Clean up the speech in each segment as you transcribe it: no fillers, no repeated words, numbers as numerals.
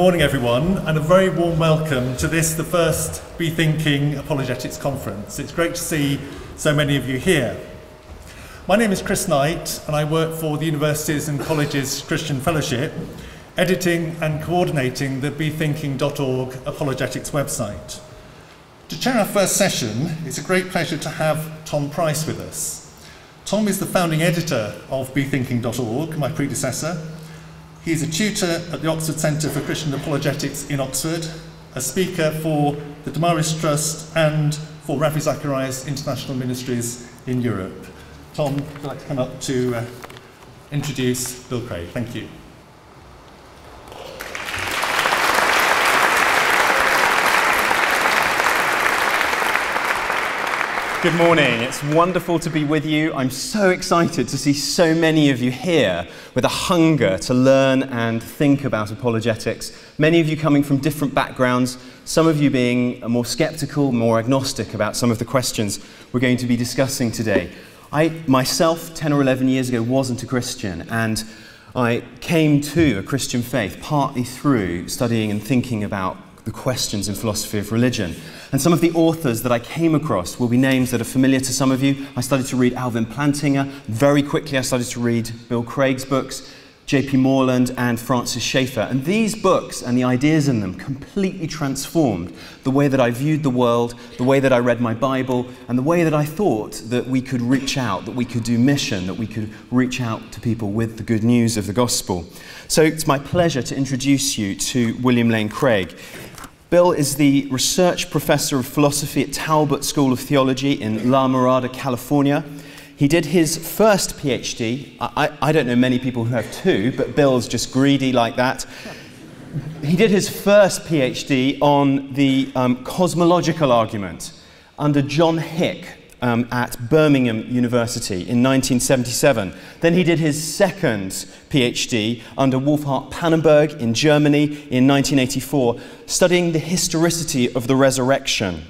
morning, everyone, and a very warm welcome to this, the first Bethinking Apologetics Conference. It's great to see so many of you here. My name is Chris Knight, and I work for the Universities and Colleges Christian Fellowship, editing and coordinating the bethinking.org Apologetics website. To chair our first session, it's a great pleasure to have Tom Price with us. Tom is the founding editor of bethinking.org, my predecessor. He's a tutor at the Oxford Centre for Christian Apologetics in Oxford, a speaker for the Damaris Trust and for Ravi Zacharias International Ministries in Europe. Tom, would you like to come up to introduce Bill Craig? Thank you. Good morning. It's wonderful to be with you. I'm so excited to see so many of you here with a hunger to learn and think about apologetics. Many of you coming from different backgrounds, some of you being more skeptical, more agnostic about some of the questions we're going to be discussing today. I myself, 10 or 11 years ago, wasn't a Christian, and I came to a Christian faith partly through studying and thinking about the questions in philosophy of religion. And some of the authors that I came across will be names that are familiar to some of you. I started to read Alvin Plantinga. Very quickly I started to read Bill Craig's books, J.P. Moreland and Francis Schaeffer. And these books and the ideas in them completely transformed the way that I viewed the world, the way that I read my Bible, and the way that I thought that we could reach out, that we could do mission, that we could reach out to people with the good news of the gospel. So it's my pleasure to introduce you to William Lane Craig. Bill is the research professor of philosophy at Talbot School of Theology in La Mirada, California. He did his first PhD. I don't know many people who have two, but Bill's just greedy like that. He did his first PhD on the Cosmological Argument under John Hick at Birmingham University in 1977. Then he did his second PhD under Wolfhart Pannenberg in Germany in 1984, studying the historicity of the resurrection.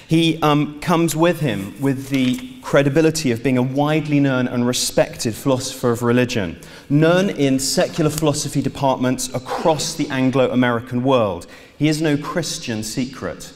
He comes with him with the credibility of being a widely known and respected philosopher of religion, known in secular philosophy departments across the Anglo-American world. He is no Christian secret.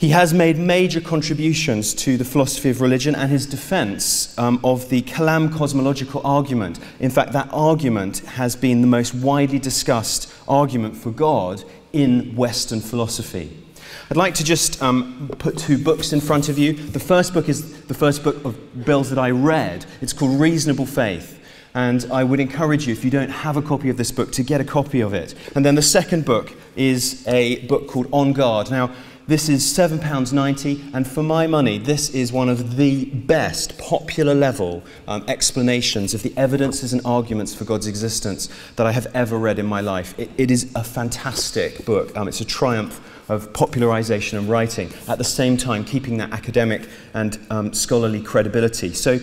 He has made major contributions to the philosophy of religion and his defense of the Kalam Cosmological Argument. In fact, that argument has been the most widely discussed argument for God in Western philosophy. I'd like to just put two books in front of you. The first book is the first book of Bill's that I read. It's called Reasonable Faith. And I would encourage you, if you don't have a copy of this book, to get a copy of it. And then the second book is a book called On Guard. Now, this is £7.90, and for my money, this is one of the best popular level explanations of the evidences and arguments for God's existence that I have ever read in my life. It is a fantastic book. It's a triumph of popularization and writing, at the same time keeping that academic and scholarly credibility. So,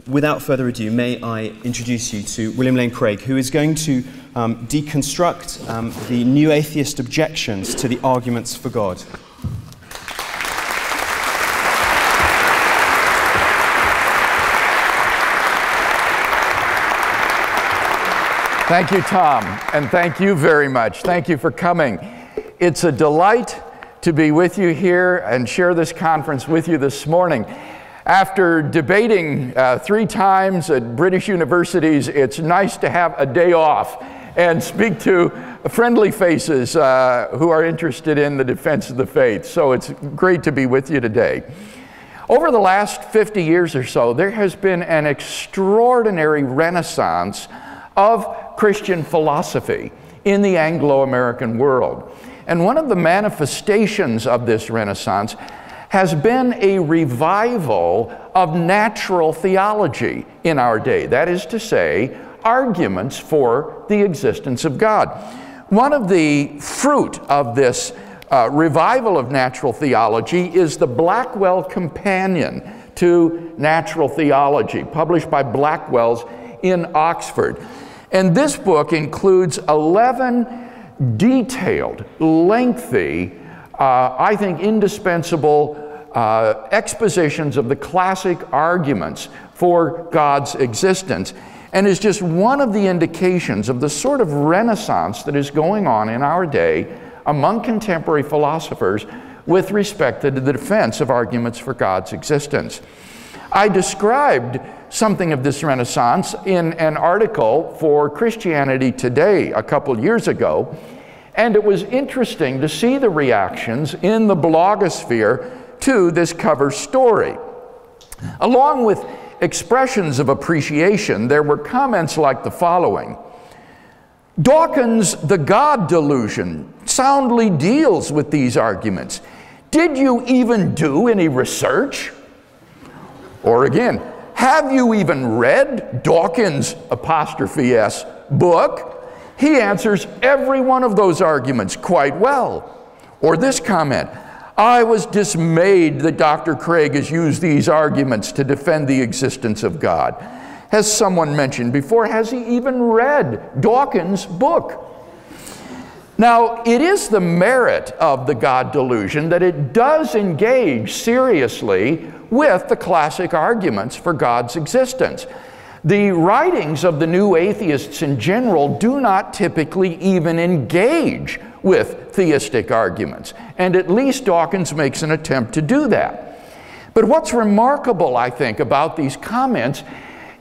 without further ado, may I introduce you to William Lane Craig, who is going to deconstruct the new atheist objections to the arguments for God. Thank you, Tom, and thank you very much. Thank you for coming. It's a delight to be with you here and share this conference with you this morning. After debating 3 times at British universities, it's nice to have a day off and speak to friendly faces who are interested in the defense of the faith. So it's great to be with you today. Over the last 50 years or so, there has been an extraordinary renaissance of Christian philosophy in the Anglo-American world. And one of the manifestations of this renaissance has been a revival of natural theology in our day. That is to say, arguments for the existence of God. One of the fruit of this revival of natural theology is the Blackwell Companion to Natural Theology, published by Blackwell's in Oxford. And this book includes 11 detailed, lengthy, I think indispensable expositions of the classic arguments for God's existence. and is just one of the indications of the sort of renaissance that is going on in our day among contemporary philosophers with respect to the defense of arguments for God's existence. I described something of this renaissance in an article for Christianity Today a couple years ago, and it was interesting to see the reactions in the blogosphere to this cover story. Along with expressions of appreciation, there were comments like the following: Dawkins' The God Delusion soundly deals with these arguments. Did you even do any research? Or again, have you even read Dawkins' '(S) book? He answers every one of those arguments quite well. Or this comment: I was dismayed that Dr. Craig has used these arguments to defend the existence of God. As someone mentioned before, has he even read Dawkins' book? Now, it is the merit of the God Delusion that it does engage seriously with the classic arguments for God's existence. The writings of the new atheists in general do not typically even engage with theistic arguments, and at least Dawkins makes an attempt to do that. But what's remarkable, I think, about these comments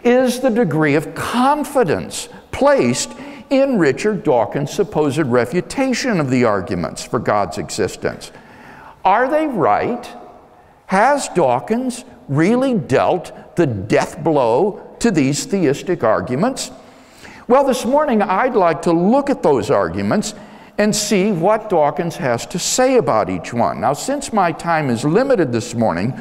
is the degree of confidence placed in Richard Dawkins' supposed refutation of the arguments for God's existence. Are they right? Has Dawkins really dealt the death blow to these theistic arguments? Well, this morning I'd like to look at those arguments and see what Dawkins has to say about each one. Now, since my time is limited this morning,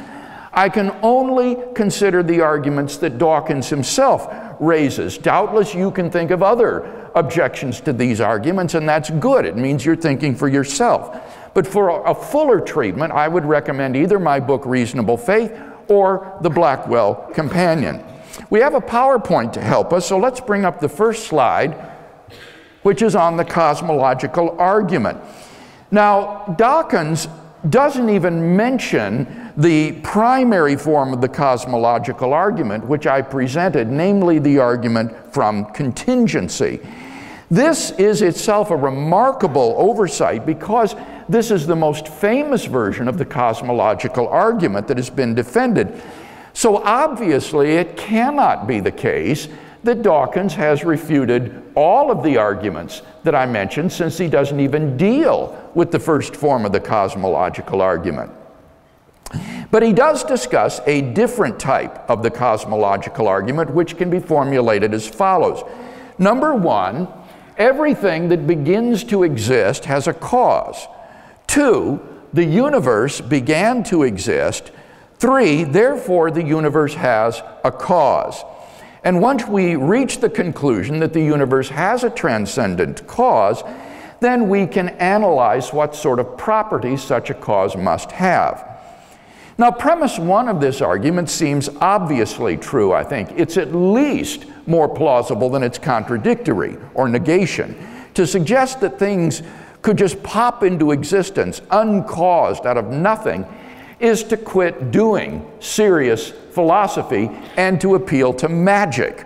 I can only consider the arguments that Dawkins himself raises. Doubtless you can think of other objections to these arguments, and that's good. It means you're thinking for yourself. But for a fuller treatment, I would recommend either my book, Reasonable Faith, or the Blackwell Companion. We have a PowerPoint to help us, so let's bring up the first slide, which is on the cosmological argument. Now, Dawkins doesn't even mention the primary form of the cosmological argument, which I presented, namely the argument from contingency. This is itself a remarkable oversight because this is the most famous version of the cosmological argument that has been defended. So obviously it cannot be the case that Dawkins has refuted all of the arguments that I mentioned, since he doesn't even deal with the first form of the cosmological argument. But he does discuss a different type of the cosmological argument, which can be formulated as follows. Number one, everything that begins to exist has a cause. Two, the universe began to exist. Three, therefore the universe has a cause. And once we reach the conclusion that the universe has a transcendent cause, then we can analyze what sort of properties such a cause must have. Now, premise one of this argument seems obviously true, I think. It's at least more plausible than it's contradictory or negation. To suggest that things could just pop into existence uncaused out of nothing is to quit doing serious philosophy and to appeal to magic.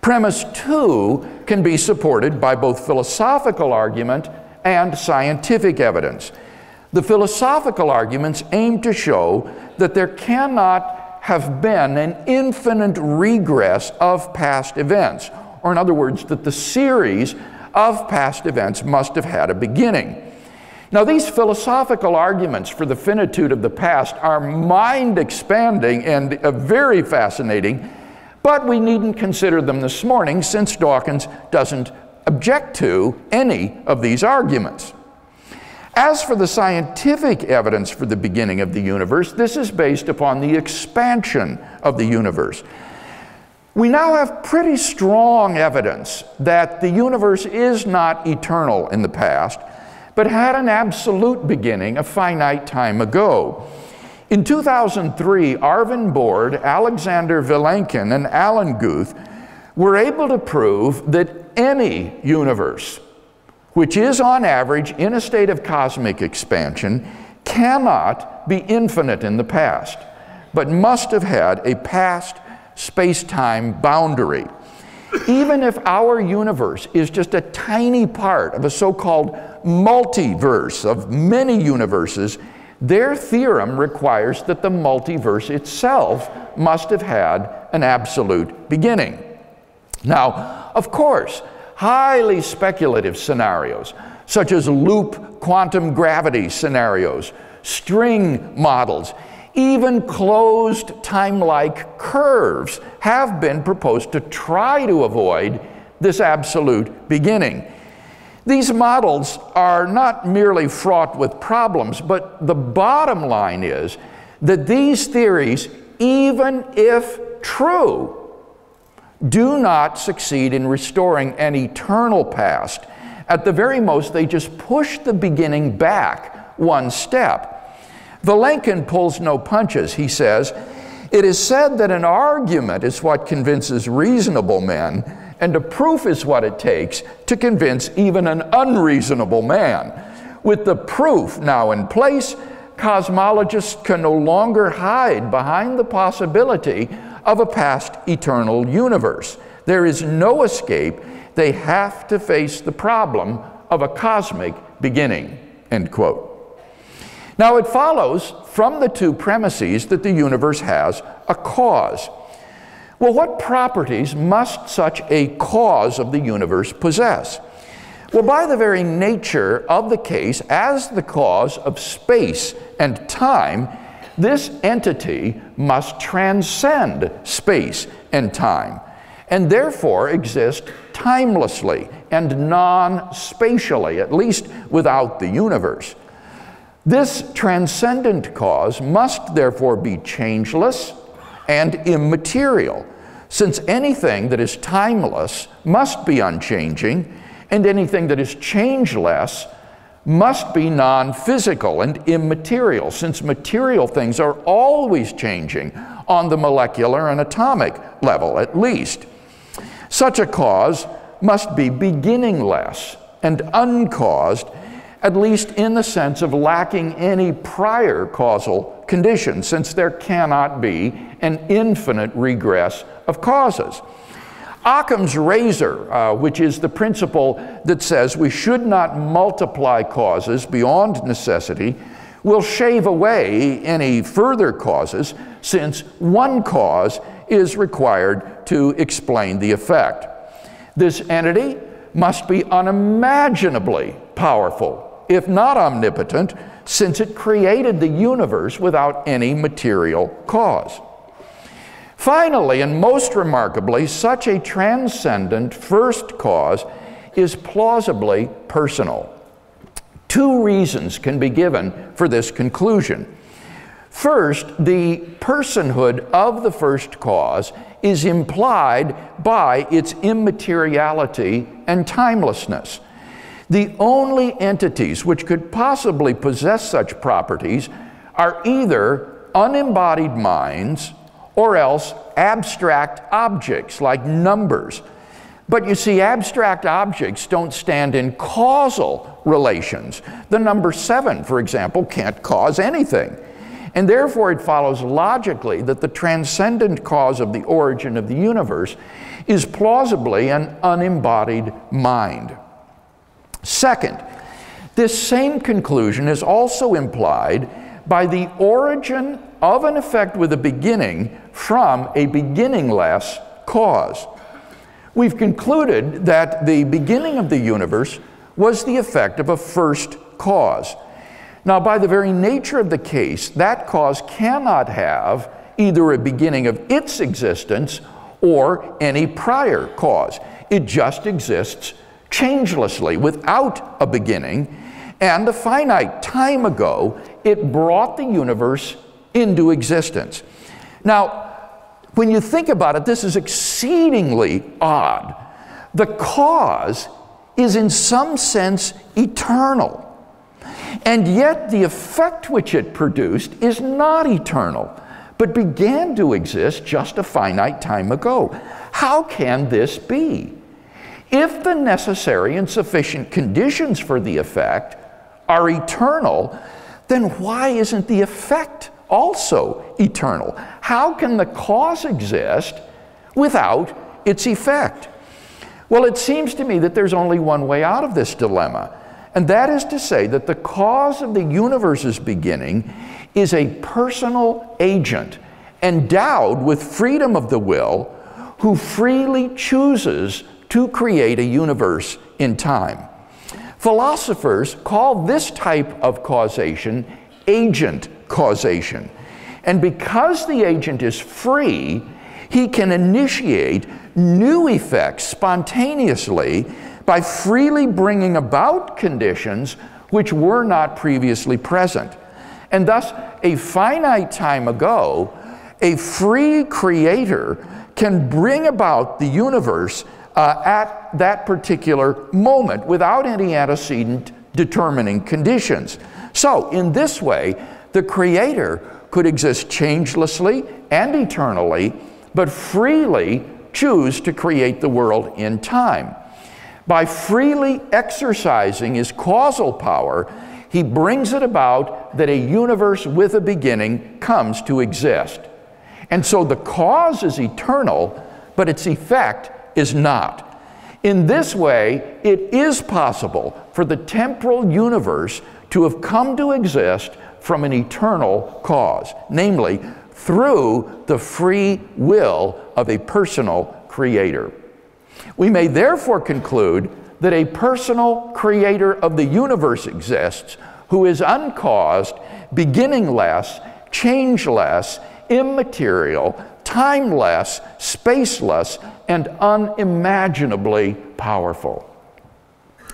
Premise two can be supported by both philosophical argument and scientific evidence. The philosophical arguments aim to show that there cannot have been an infinite regress of past events, or in other words, that the series of past events must have had a beginning. Now, these philosophical arguments for the finitude of the past are mind-expanding and very fascinating, but we needn't consider them this morning since Dawkins doesn't object to any of these arguments. As for the scientific evidence for the beginning of the universe, this is based upon the expansion of the universe. We now have pretty strong evidence that the universe is not eternal in the past, but had an absolute beginning a finite time ago. In 2003, Arvin Bord, Alexander Vilenkin, and Alan Guth were able to prove that any universe, which is on average in a state of cosmic expansion, cannot be infinite in the past, but must have had a past space-time boundary. even if our universe is just a tiny part of a so-called multiverse of many universes, their theorem requires that the multiverse itself must have had an absolute beginning. Now, of course, highly speculative scenarios, such as loop quantum gravity scenarios, string models, even closed time-like curves have been proposed to try to avoid this absolute beginning. These models are not merely fraught with problems, but the bottom line is that these theories, even if true, do not succeed in restoring an eternal past. At the very most, they just push the beginning back one step. Vilenkin pulls no punches. He says, "It is said that an argument is what convinces reasonable men, and a proof is what it takes to convince even an unreasonable man. With the proof now in place, cosmologists can no longer hide behind the possibility of a past eternal universe. There is no escape. They have to face the problem of a cosmic beginning," end quote. Now it follows from the two premises that the universe has a cause. Well, what properties must such a cause of the universe possess? Well, by the very nature of the case, as the cause of space and time, this entity must transcend space and time, and therefore exist timelessly and non-spatially, at least without the universe. This transcendent cause must therefore be changeless and immaterial, since anything that is timeless must be unchanging, and anything that is changeless must be non-physical and immaterial, since material things are always changing on the molecular and atomic level, at least. Such a cause must be beginningless and uncaused, at least in the sense of lacking any prior causal condition, since there cannot be an infinite regress of causes. Occam's razor, which is the principle that says we should not multiply causes beyond necessity, will shave away any further causes, since one cause is required to explain the effect. This entity must be unimaginably powerful, if not omnipotent, since it created the universe without any material cause. Finally, and most remarkably, such a transcendent first cause is plausibly personal. Two reasons can be given for this conclusion. First, the personhood of the first cause is implied by its immateriality and timelessness. The only entities which could possibly possess such properties are either unembodied minds or else abstract objects like numbers. But you see, abstract objects don't stand in causal relations. The number 7, for example, can't cause anything. And therefore it follows logically that the transcendent cause of the origin of the universe is plausibly an unembodied mind. Second, this same conclusion is also implied by the origin of an effect with a beginning from a beginningless cause. We've concluded that the beginning of the universe was the effect of a first cause. Now, by the very nature of the case, that cause cannot have either a beginning of its existence or any prior cause. It just exists changelessly, without a beginning, and a finite time ago, it brought the universe into existence. Now, when you think about it, this is exceedingly odd. The cause is in some sense eternal, and yet the effect which it produced is not eternal, but began to exist just a finite time ago. How can this be? If the necessary and sufficient conditions for the effect are eternal, then why isn't the effect also eternal? How can the cause exist without its effect? Well, it seems to me that there's only one way out of this dilemma, and that is to say that the cause of the universe's beginning is a personal agent endowed with freedom of the will who freely chooses to create a universe in time. Philosophers call this type of causation agent causation. And because the agent is free, he can initiate new effects spontaneously by freely bringing about conditions which were not previously present. And thus, a finite time ago, a free creator can bring about the universe at that particular moment without any antecedent determining conditions. So, in this way, the creator could exist changelessly and eternally, but freely choose to create the world in time. By freely exercising his causal power, he brings it about that a universe with a beginning comes to exist. And so the cause is eternal, but its effect is not. In this way, it is possible for the temporal universe to have come to exist from an eternal cause, namely through the free will of a personal creator. We may therefore conclude that a personal creator of the universe exists who is uncaused, beginningless, changeless, immaterial, timeless, spaceless, and unimaginably powerful.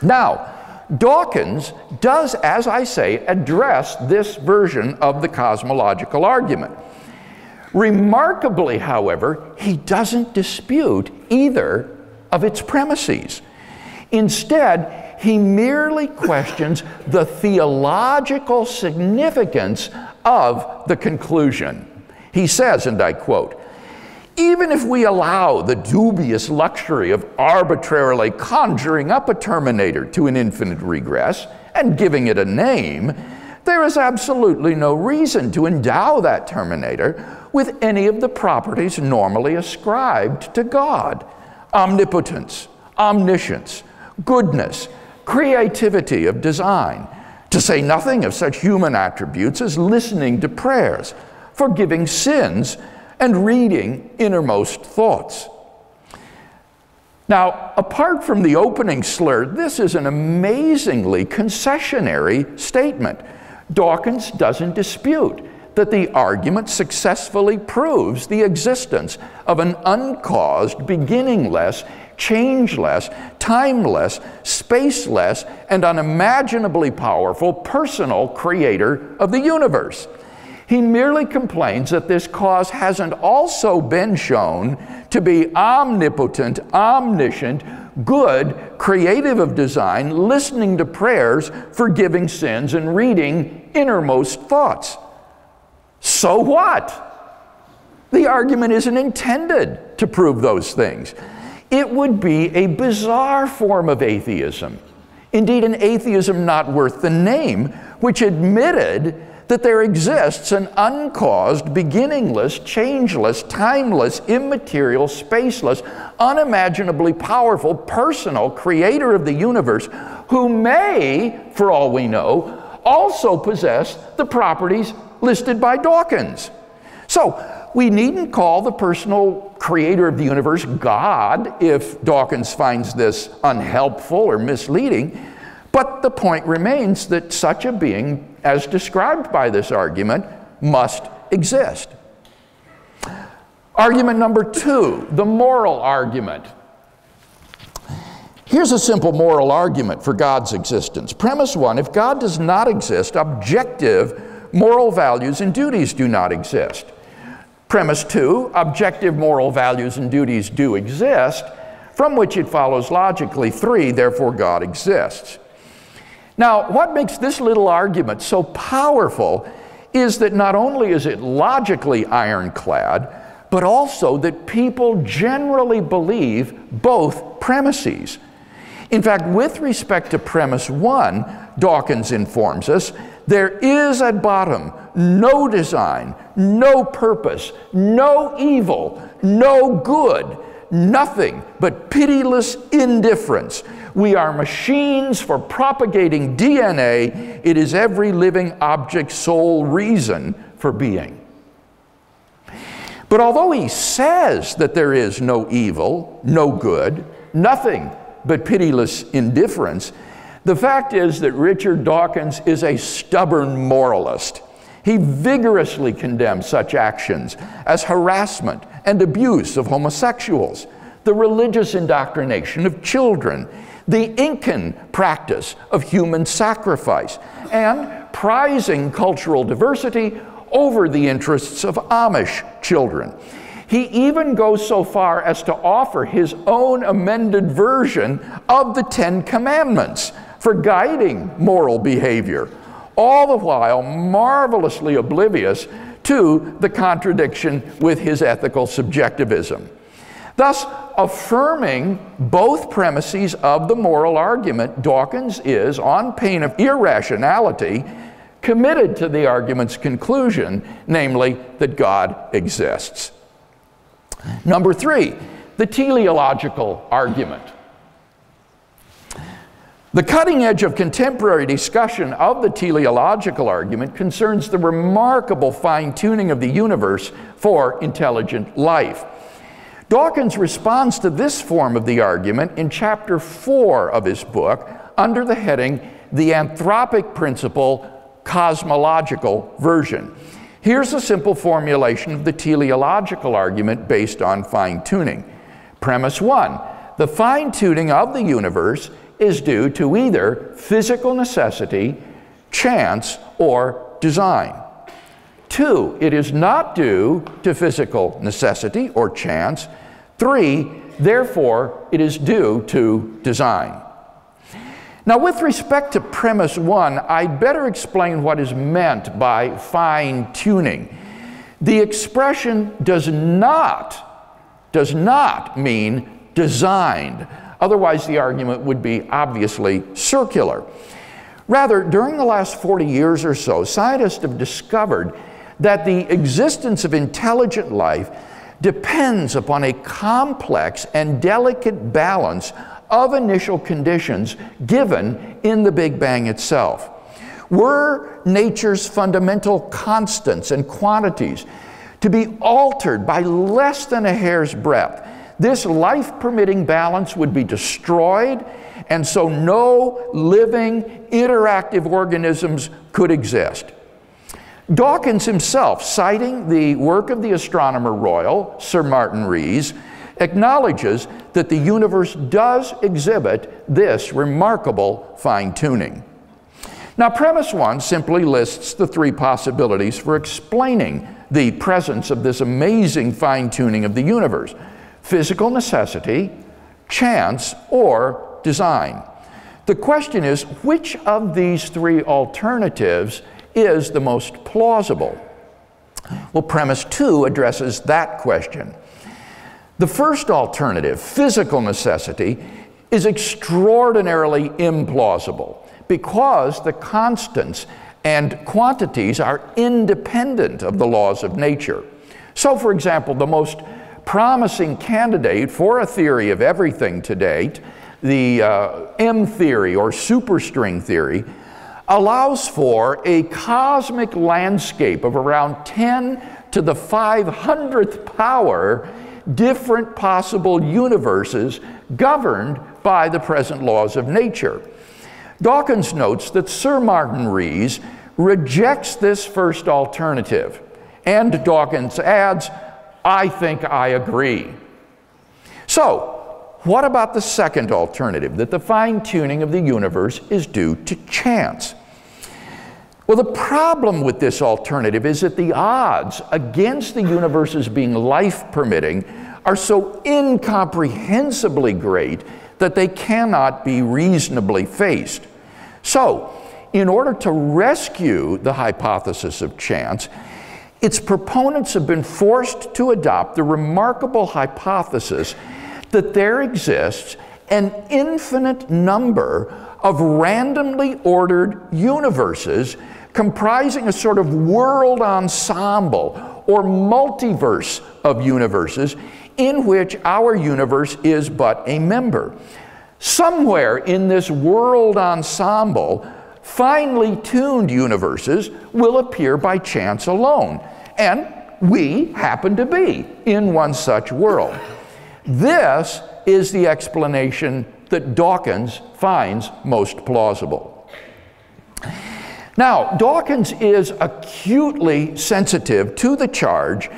Now, Dawkins does, as I say, address this version of the cosmological argument. Remarkably, however, he doesn't dispute either of its premises. Instead, he merely questions the theological significance of the conclusion. He says, and I quote, "Even if we allow the dubious luxury of arbitrarily conjuring up a terminator to an infinite regress and giving it a name, there is absolutely no reason to endow that terminator with any of the properties normally ascribed to God: omnipotence, omniscience, goodness, creativity of design, to say nothing of such human attributes as listening to prayers, forgiving sins, and reading innermost thoughts." Now, apart from the opening slur, this is an amazingly concessionary statement. Dawkins doesn't dispute that the argument successfully proves the existence of an uncaused, beginningless, changeless, timeless, spaceless, and unimaginably powerful personal creator of the universe. He merely complains that this cause hasn't also been shown to be omnipotent, omniscient, good, creative of design, listening to prayers, forgiving sins, and reading innermost thoughts. So what? The argument isn't intended to prove those things. It would be a bizarre form of atheism, indeed an atheism not worth the name, which admitted that there exists an uncaused, beginningless, changeless, timeless, immaterial, spaceless, unimaginably powerful, personal creator of the universe who may, for all we know, also possess the properties listed by Dawkins. So, we needn't call the personal creator of the universe God if Dawkins finds this unhelpful or misleading, but the point remains that such a being, as described by this argument, must exist. Argument number 2, the moral argument. Here's a simple moral argument for God's existence. Premise 1, if God does not exist, objective moral values and duties do not exist. Premise 2, objective moral values and duties do exist, from which it follows logically 3, therefore God exists. Now, what makes this little argument so powerful is that not only is it logically ironclad, but also that people generally believe both premises. In fact, with respect to premise 1, Dawkins informs us, there is at bottom no design, no purpose, no evil, no good, nothing but pitiless indifference. We are machines for propagating DNA. It is every living object's sole reason for being. But although he says that there is no evil, no good, nothing but pitiless indifference, the fact is that Richard Dawkins is a stubborn moralist. He vigorously condemns such actions as harassment and abuse of homosexuals, the religious indoctrination of children, the Incan practice of human sacrifice, and prizing cultural diversity over the interests of Amish children. He even goes so far as to offer his own amended version of the Ten Commandments for guiding moral behavior, all the while marvelously oblivious to the contradiction with his ethical subjectivism. Thus, affirming both premises of the moral argument, Dawkins is, on pain of irrationality, committed to the argument's conclusion, namely that God exists. Number 3, the teleological argument. The cutting edge of contemporary discussion of the teleological argument concerns the remarkable fine-tuning of the universe for intelligent life. Dawkins responds to this form of the argument in chapter 4 of his book under the heading, The Anthropic Principle, Cosmological Version. Here's a simple formulation of the teleological argument based on fine-tuning. Premise 1, the fine-tuning of the universe is due to either physical necessity, chance, or design. 2, it is not due to physical necessity or chance. 3, therefore, it is due to design. Now, with respect to premise 1, I'd better explain what is meant by fine-tuning. The expression does not mean designed. Otherwise, the argument would be obviously circular. Rather, during the last 40 years or so, scientists have discovered that the existence of intelligent life depends upon a complex and delicate balance of initial conditions given in the Big Bang itself. Were nature's fundamental constants and quantities to be altered by less than a hair's breadth, this life-permitting balance would be destroyed, and so no living, interactive organisms could exist. Dawkins himself, citing the work of the Astronomer Royal, Sir Martin Rees, acknowledges that the universe does exhibit this remarkable fine-tuning. Now, premise 1 simply lists the 3 possibilities for explaining the presence of this amazing fine-tuning of the universe: physical necessity, chance, or design. The question is, which of these 3 alternatives is the most plausible? Well, premise 2 addresses that question. The first alternative, physical necessity, is extraordinarily implausible because the constants and quantities are independent of the laws of nature. So, for example, the most promising candidate for a theory of everything to date, the M theory or superstring theory, allows for a cosmic landscape of around 10 to the 500th power different possible universes governed by the present laws of nature. Dawkins notes that Sir Martin Rees rejects this first alternative, and Dawkins adds, "I think I agree." So, what about the second alternative, that the fine-tuning of the universe is due to chance? Well, the problem with this alternative is that the odds against the universe's being life-permitting are so incomprehensibly great that they cannot be reasonably faced. So, in order to rescue the hypothesis of chance, its proponents have been forced to adopt the remarkable hypothesis that there exists an infinite number of randomly ordered universes comprising a sort of world ensemble or multiverse of universes, in which our universe is but a member. Somewhere in this world ensemble, finely tuned universes will appear by chance alone, and we happen to be in one such world. This is the explanation that Dawkins finds most plausible. Now, Dawkins is acutely sensitive to the charge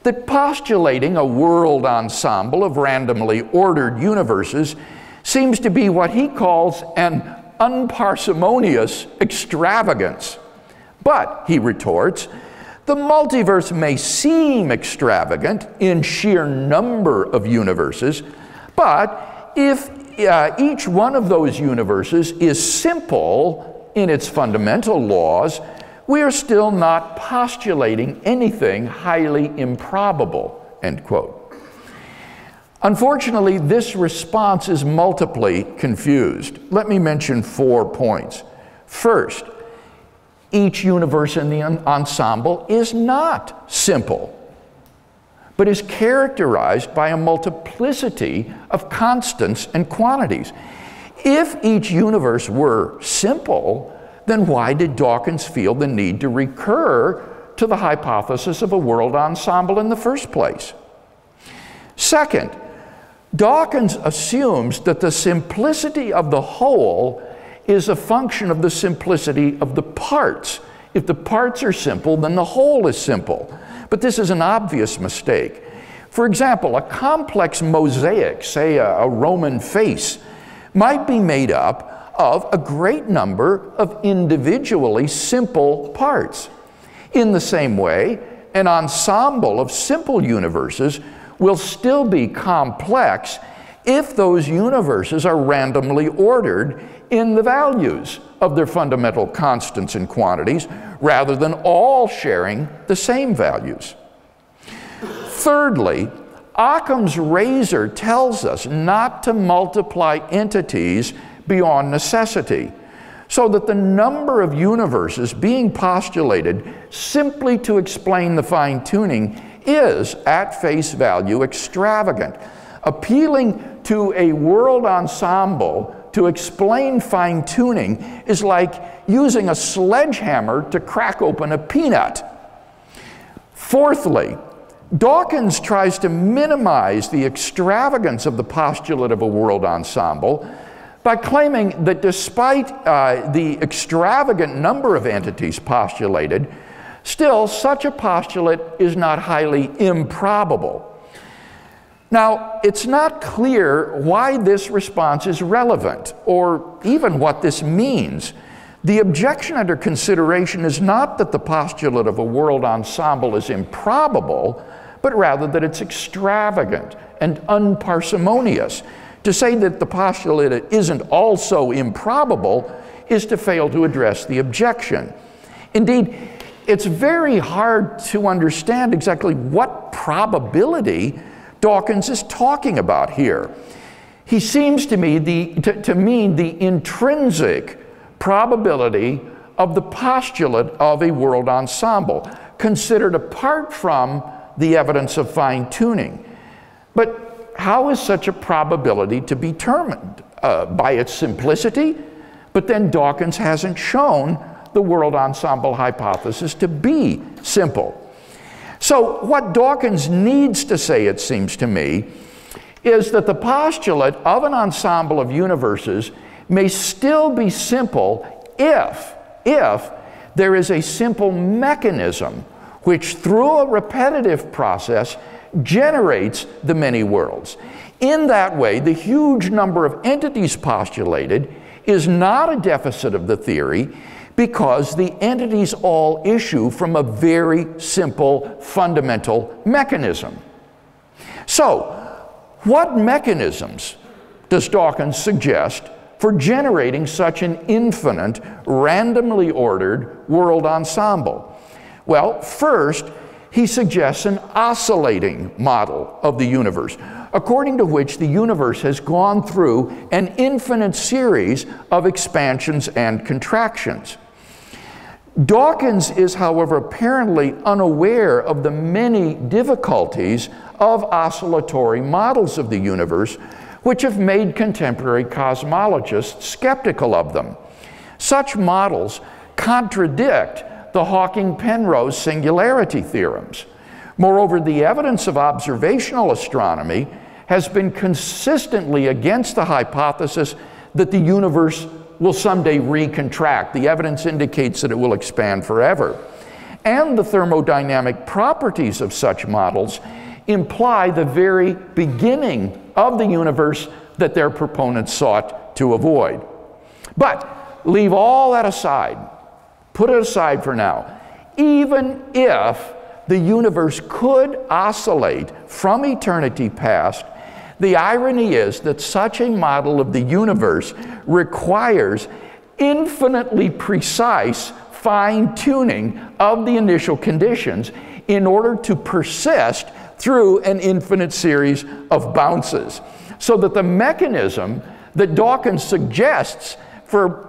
that postulating a world ensemble of randomly ordered universes seems to be what he calls an unparsimonious extravagance. But, he retorts, the multiverse may seem extravagant in sheer number of universes, but if each one of those universes is simple in its fundamental laws, we are still not postulating anything highly improbable, end quote. Unfortunately, this response is multiply confused. Let me mention 4 points. First, each universe in the ensemble is not simple, but is characterized by a multiplicity of constants and quantities. If each universe were simple, then why did Dawkins feel the need to recur to the hypothesis of a world ensemble in the first place? Second, Dawkins assumes that the simplicity of the whole is a function of the simplicity of the parts. If the parts are simple, then the whole is simple. But this is an obvious mistake. For example, a complex mosaic, say a Roman face, might be made up of a great number of individually simple parts. In the same way, an ensemble of simple universes will still be complex if those universes are randomly ordered in the values of their fundamental constants and quantities, rather than all sharing the same values. Thirdly, Occam's razor tells us not to multiply entities beyond necessity, so that the number of universes being postulated simply to explain the fine-tuning is, at face value, extravagant. Appealing to a world ensemble to explain fine-tuning is like using a sledgehammer to crack open a peanut. Fourthly, Dawkins tries to minimize the extravagance of the postulate of a world ensemble by claiming that despite the extravagant number of entities postulated, still such a postulate is not highly improbable. Now, it's not clear why this response is relevant, or even what this means. The objection under consideration is not that the postulate of a world ensemble is improbable, but rather that it's extravagant and unparsimonious. To say that the postulate isn't also improbable is to fail to address the objection. Indeed, it's very hard to understand exactly what probability Dawkins is talking about here. He seems to me to mean the intrinsic probability of the postulate of a world ensemble, considered apart from the evidence of fine-tuning. But how is such a probability to be determined? By its simplicity? But then Dawkins hasn't shown the world ensemble hypothesis to be simple. So what Dawkins needs to say, it seems to me, is that the postulate of an ensemble of universes may still be simple if there is a simple mechanism which, through a repetitive process, generates the many worlds. In that way, the huge number of entities postulated is not a deficit of the theory, because the entities all issue from a very simple fundamental mechanism. So, what mechanisms does Dawkins suggest for generating such an infinite, randomly ordered world ensemble? Well, first, he suggests an oscillating model of the universe, according to which the universe has gone through an infinite series of expansions and contractions. Dawkins is, however, apparently unaware of the many difficulties of oscillatory models of the universe, which have made contemporary cosmologists skeptical of them. Such models contradict the Hawking-Penrose singularity theorems. Moreover, the evidence of observational astronomy has been consistently against the hypothesis that the universe will someday recontract. The evidence indicates that it will expand forever. And the thermodynamic properties of such models imply the very beginning of the universe that their proponents sought to avoid. But leave all that aside. Put it aside for now. Even if the universe could oscillate from eternity past, the irony is that such a model of the universe requires infinitely precise fine-tuning of the initial conditions in order to persist through an infinite series of bounces. So that the mechanism that Dawkins suggests for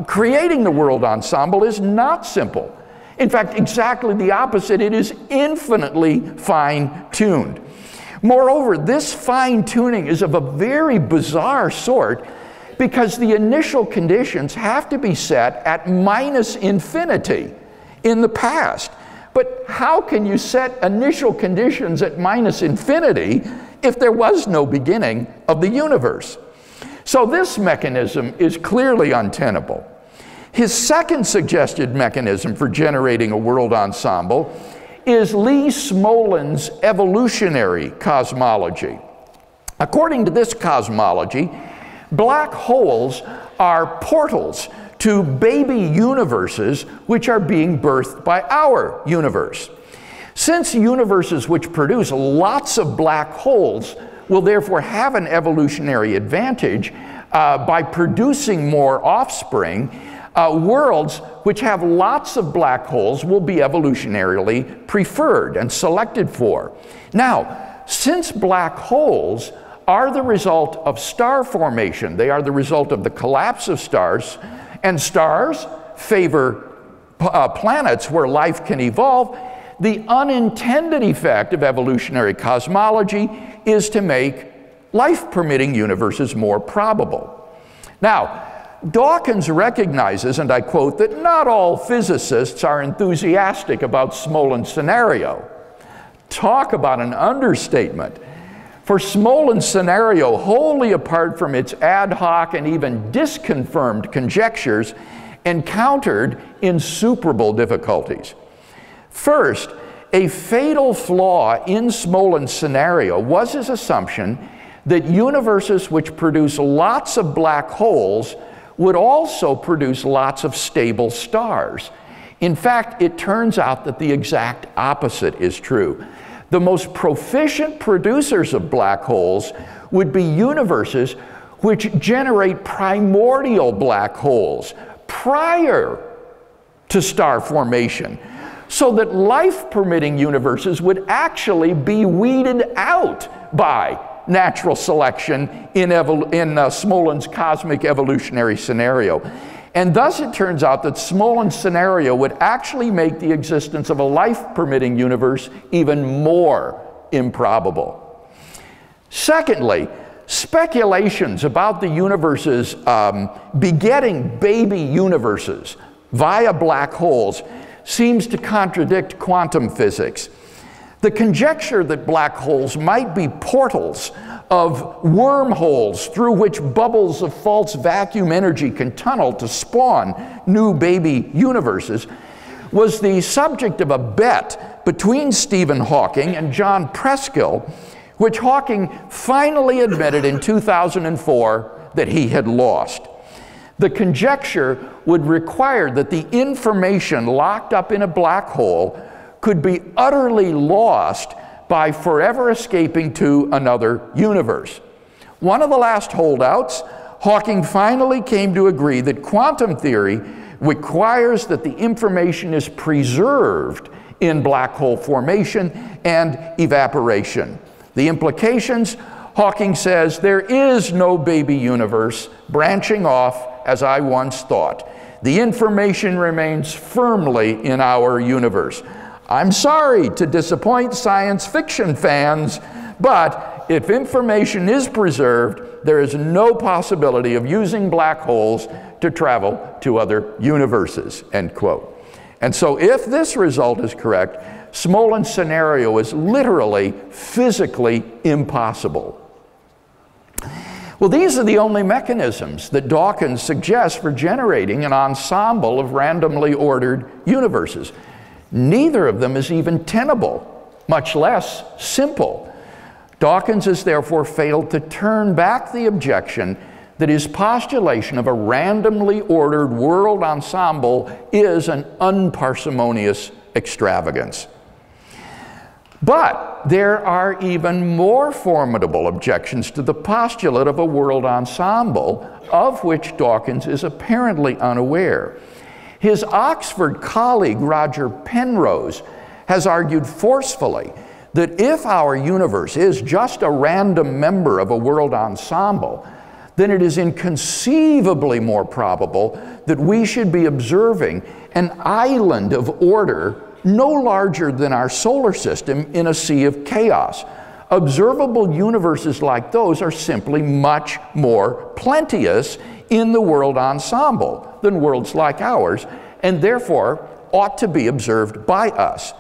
creating the world ensemble is not simple. In fact, exactly the opposite. It is infinitely fine-tuned. Moreover, this fine-tuning is of a very bizarre sort because the initial conditions have to be set at minus infinity in the past. But how can you set initial conditions at minus infinity if there was no beginning of the universe? So this mechanism is clearly untenable. His second suggested mechanism for generating a world ensemble is Lee Smolin's evolutionary cosmology. According to this cosmology, black holes are portals to baby universes which are being birthed by our universe. Since universes which produce lots of black holes will therefore have an evolutionary advantage by producing more offspring, worlds which have lots of black holes will be evolutionarily preferred and selected for. Now, since black holes are the result of star formation, they are the result of the collapse of stars, and stars favor planets where life can evolve, the unintended effect of evolutionary cosmology is to make life-permitting universes more probable. Now, Dawkins recognizes, and I quote, that not all physicists are enthusiastic about Smolin's scenario. Talk about an understatement. For Smolin's scenario, wholly apart from its ad hoc and even disconfirmed conjectures, encountered insuperable difficulties. First, a fatal flaw in Smolin's scenario was his assumption that universes which produce lots of black holes would also produce lots of stable stars. In fact, it turns out that the exact opposite is true. The most proficient producers of black holes would be universes which generate primordial black holes prior to star formation, so that life-permitting universes would actually be weeded out by natural selection in Smolin's cosmic evolutionary scenario. And thus it turns out that Smolin's scenario would actually make the existence of a life-permitting universe even more improbable. Secondly, speculations about the universes begetting baby universes via black holes seems to contradict quantum physics. The conjecture that black holes might be portals of wormholes through which bubbles of false vacuum energy can tunnel to spawn new baby universes was the subject of a bet between Stephen Hawking and John Preskill, which Hawking finally admitted in 2004 that he had lost. The conjecture would require that the information locked up in a black hole could be utterly lost by forever escaping to another universe. One of the last holdouts, Hawking finally came to agree that quantum theory requires that the information is preserved in black hole formation and evaporation. The implications, Hawking says, there is no baby universe branching off as I once thought. The information remains firmly in our universe. I'm sorry to disappoint science fiction fans, but if information is preserved, there is no possibility of using black holes to travel to other universes, end quote. And so if this result is correct, Smolin's scenario is literally physically impossible. Well, these are the only mechanisms that Dawkins suggests for generating an ensemble of randomly ordered universes. Neither of them is even tenable, much less simple. Dawkins has therefore failed to turn back the objection that his postulation of a randomly ordered world ensemble is an unparsimonious extravagance. But there are even more formidable objections to the postulate of a world ensemble, of which Dawkins is apparently unaware. His Oxford colleague, Roger Penrose, has argued forcefully that if our universe is just a random member of a world ensemble, then it is inconceivably more probable that we should be observing an island of order no larger than our solar system in a sea of chaos. Observable universes like those are simply much more plenteous in the world ensemble than worlds like ours, and therefore ought to be observed by us.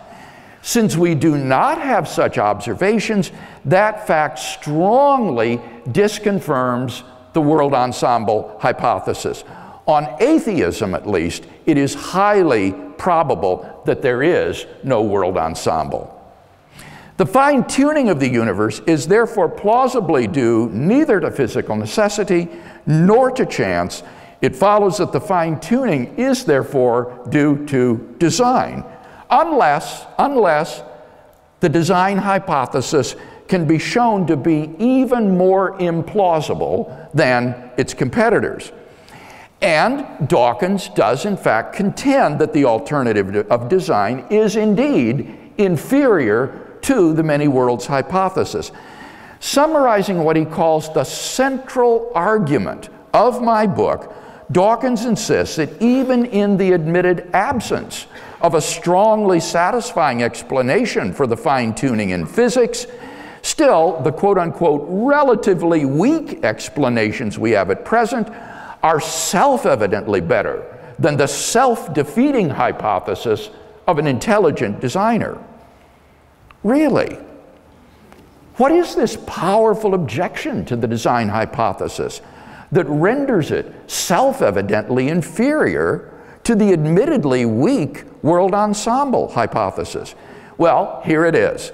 Since we do not have such observations, that fact strongly disconfirms the world ensemble hypothesis. On atheism, at least, it is highly probable that there is no world ensemble. The fine-tuning of the universe is therefore plausibly due neither to physical necessity nor to chance. It follows that the fine-tuning is therefore due to design, unless the design hypothesis can be shown to be even more implausible than its competitors. And Dawkins does in fact contend that the alternative of design is indeed inferior to the many worlds hypothesis. Summarizing what he calls the central argument of my book, Dawkins insists that even in the admitted absence of a strongly satisfying explanation for the fine-tuning in physics, still the quote-unquote relatively weak explanations we have at present are self-evidently better than the self-defeating hypothesis of an intelligent designer. Really? What is this powerful objection to the design hypothesis that renders it self-evidently inferior to the admittedly weak world ensemble hypothesis? Well, here it is.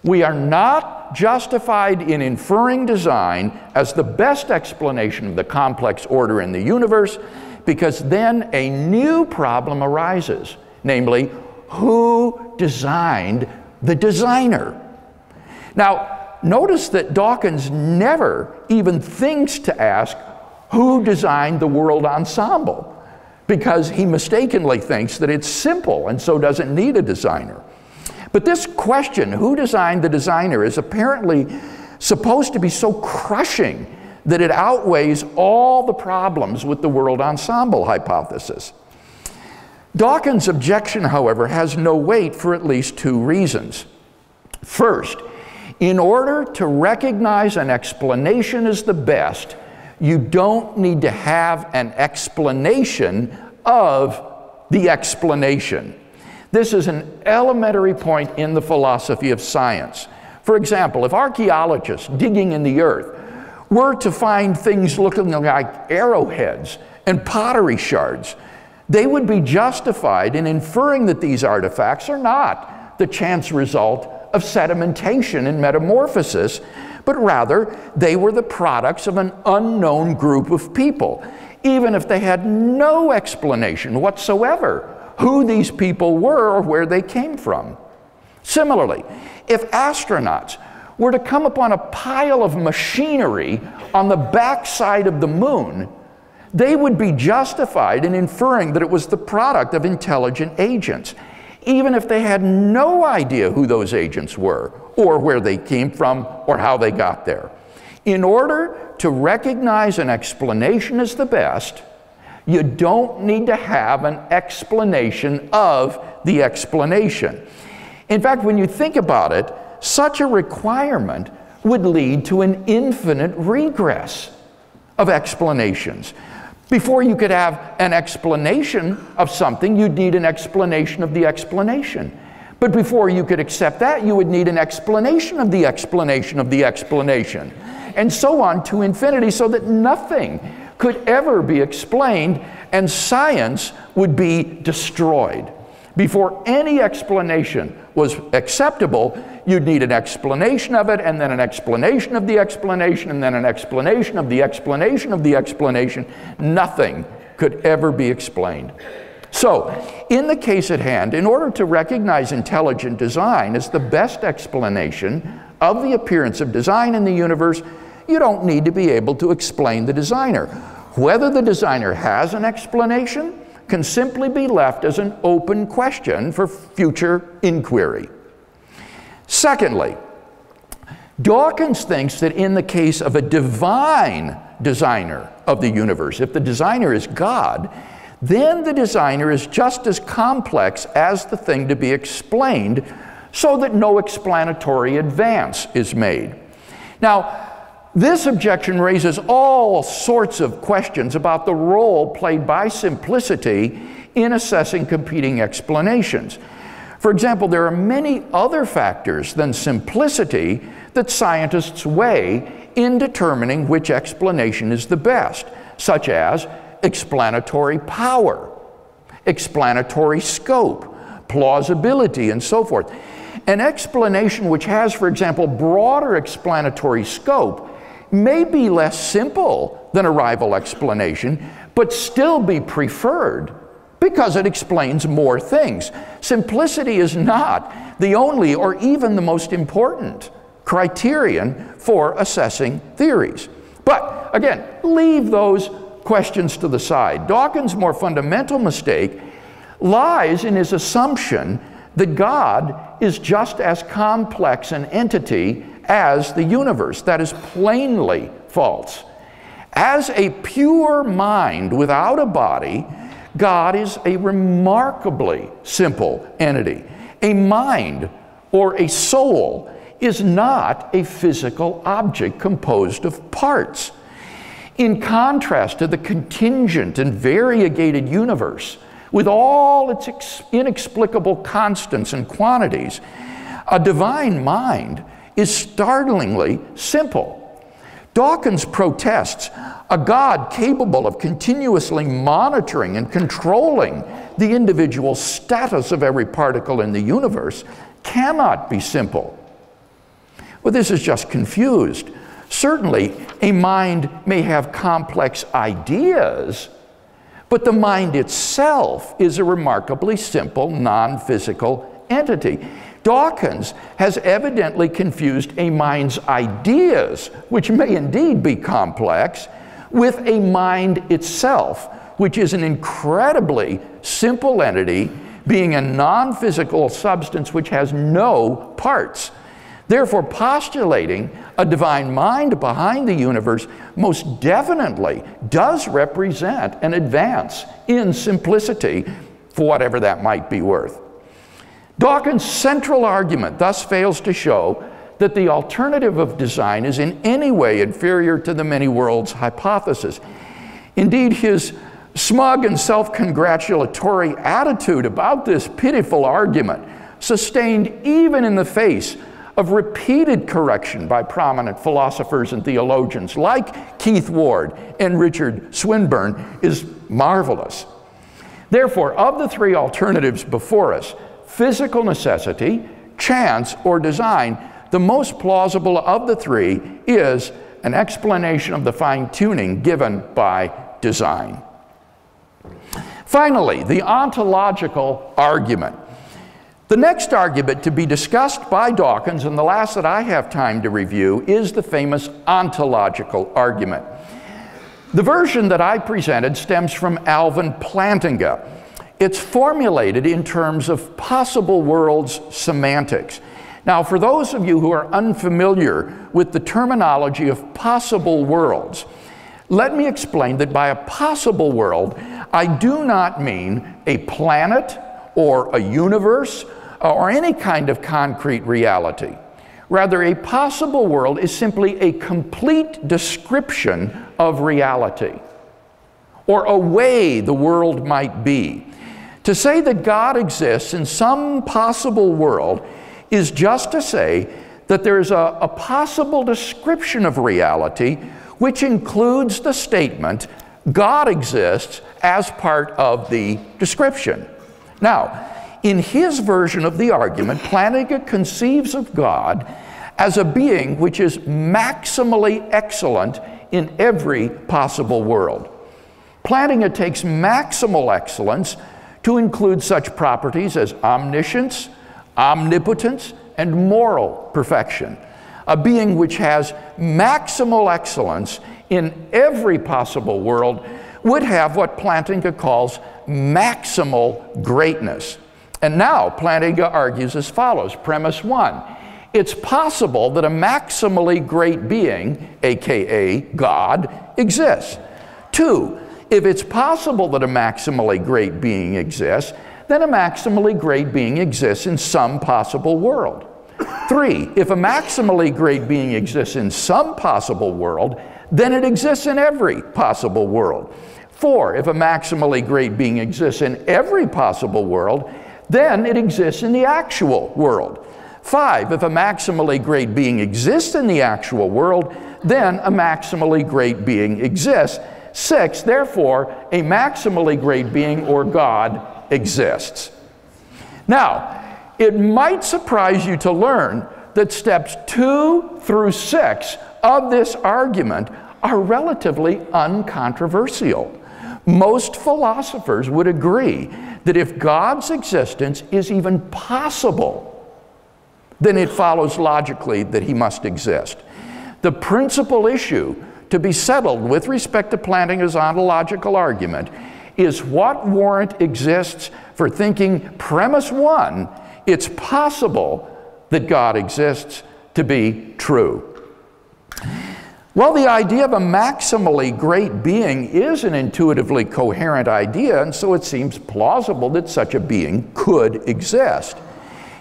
We are not justified in inferring design as the best explanation of the complex order in the universe, because then a new problem arises, namely, who designed the designer? Now, notice that Dawkins never even thinks to ask who designed the world ensemble, because he mistakenly thinks that it's simple and so doesn't need a designer. But this question, who designed the designer, is apparently supposed to be so crushing that it outweighs all the problems with the world ensemble hypothesis. Dawkins' objection, however, has no weight for at least two reasons. First, in order to recognize an explanation as the best, you don't need to have an explanation of the explanation. This is an elementary point in the philosophy of science. For example, if archaeologists digging in the earth were to find things looking like arrowheads and pottery shards, they would be justified in inferring that these artifacts are not the chance result of sedimentation and metamorphosis, but rather they were the products of an unknown group of people, even if they had no explanation whatsoever who these people were or where they came from. Similarly, if astronauts were to come upon a pile of machinery on the backside of the moon, they would be justified in inferring that it was the product of intelligent agents, even if they had no idea who those agents were, or where they came from, or how they got there. In order to recognize an explanation as the best, You don't need to have an explanation of the explanation. In fact, when you think about it, such a requirement would lead to an infinite regress of explanations. Before you could have an explanation of something, you'd need an explanation of the explanation. But before you could accept that, you would need an explanation of the explanation of the explanation, and so on to infinity, so that nothing could ever be explained, and science would be destroyed. Before any explanation was acceptable, you'd need an explanation of it, and then an explanation of the explanation, and then an explanation of the explanation of the explanation. Nothing could ever be explained. So, in the case at hand, in order to recognize intelligent design as the best explanation of the appearance of design in the universe, you don't need to be able to explain the designer. Whether the designer has an explanation can simply be left as an open question for future inquiry. Secondly, Dawkins thinks that in the case of a divine designer of the universe, if the designer is God, then the designer is just as complex as the thing to be explained, so that no explanatory advance is made. Now, this objection raises all sorts of questions about the role played by simplicity in assessing competing explanations. For example, there are many other factors than simplicity that scientists weigh in determining which explanation is the best, such as explanatory power, explanatory scope, plausibility, and so forth. An explanation which has, for example, broader explanatory scope may be less simple than a rival explanation, but still be preferred because it explains more things. Simplicity is not the only or even the most important criterion for assessing theories. But again, leave those questions to the side. Dawkins' more fundamental mistake lies in his assumption that God is just as complex an entity as the universe. That is plainly false. As a pure mind without a body, God is a remarkably simple entity. A mind or a soul is not a physical object composed of parts. In contrast to the contingent and variegated universe, with all its inexplicable constants and quantities, a divine mind is startlingly simple. Dawkins protests a God capable of continuously monitoring and controlling the individual status of every particle in the universe cannot be simple. Well, this is just confused. Certainly, a mind may have complex ideas, but the mind itself is a remarkably simple, non-physical entity. Dawkins has evidently confused a mind's ideas, which may indeed be complex, with a mind itself, which is an incredibly simple entity, being a non-physical substance which has no parts. Therefore, postulating a divine mind behind the universe most definitely does represent an advance in simplicity, for whatever that might be worth. Dawkins' central argument thus fails to show that the alternative of design is in any way inferior to the many worlds hypothesis. Indeed, his smug and self-congratulatory attitude about this pitiful argument, sustained even in the face of repeated correction by prominent philosophers and theologians like Keith Ward and Richard Swinburne, is marvelous. Therefore, of the three alternatives before us, physical necessity, chance, or design, the most plausible of the three is an explanation of the fine-tuning given by design. Finally, the ontological argument. The next argument to be discussed by Dawkins, and the last that I have time to review, is the famous ontological argument. The version that I presented stems from Alvin Plantinga. It's formulated in terms of possible worlds semantics. Now, for those of you who are unfamiliar with the terminology of possible worlds, let me explain that by a possible world, I do not mean a planet or a universe or any kind of concrete reality. Rather, a possible world is simply a complete description of reality, or a way the world might be. To say that God exists in some possible world is just to say that there's a possible description of reality which includes the statement, God exists as part of the description. Now, in his version of the argument, Plantinga conceives of God as a being which is maximally excellent in every possible world. Plantinga takes maximal excellence to include such properties as omniscience, omnipotence, and moral perfection. A being which has maximal excellence in every possible world would have what Plantinga calls maximal greatness. And now Plantinga argues as follows. Premise 1. It's possible that a maximally great being, aka God, exists. 2. If it's possible that a maximally great being exists, then a maximally great being exists in some possible world. 3. If a maximally great being exists in some possible world, then it exists in every possible world. 4. If a maximally great being exists in every possible world, then it exists in the actual world. 5. If a maximally great being exists in the actual world, then a maximally great being exists. 6. Therefore, a maximally great being, or God, exists. Now, it might surprise you to learn that steps 2 through 6 of this argument are relatively uncontroversial. Most philosophers would agree that if God's existence is even possible, then it follows logically that he must exist. The principal issue to be settled with respect to Plantinga's ontological argument is what warrant exists for thinking premise 1, it's possible that God exists, to be true. Well, the idea of a maximally great being is an intuitively coherent idea, and so it seems plausible that such a being could exist.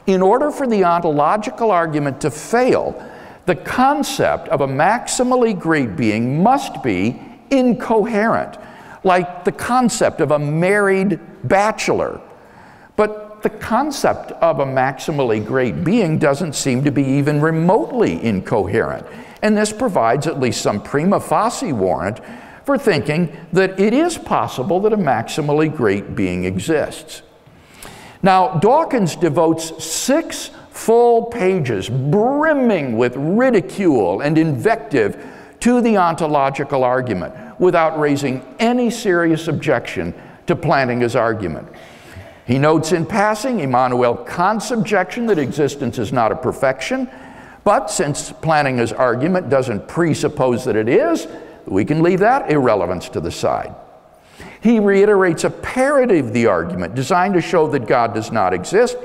In order for the ontological argument to fail, the concept of a maximally great being must be incoherent, like the concept of a married bachelor. But the concept of a maximally great being doesn't seem to be even remotely incoherent. And this provides at least some prima facie warrant for thinking that it is possible that a maximally great being exists. Now, Dawkins devotes 6 full pages brimming with ridicule and invective to the ontological argument without raising any serious objection to Plantinga's argument. He notes in passing Immanuel Kant's objection that existence is not a perfection, but since Plantinga's argument doesn't presuppose that it is, we can leave that irrelevance to the side. He reiterates a parody of the argument designed to show that God does not exist,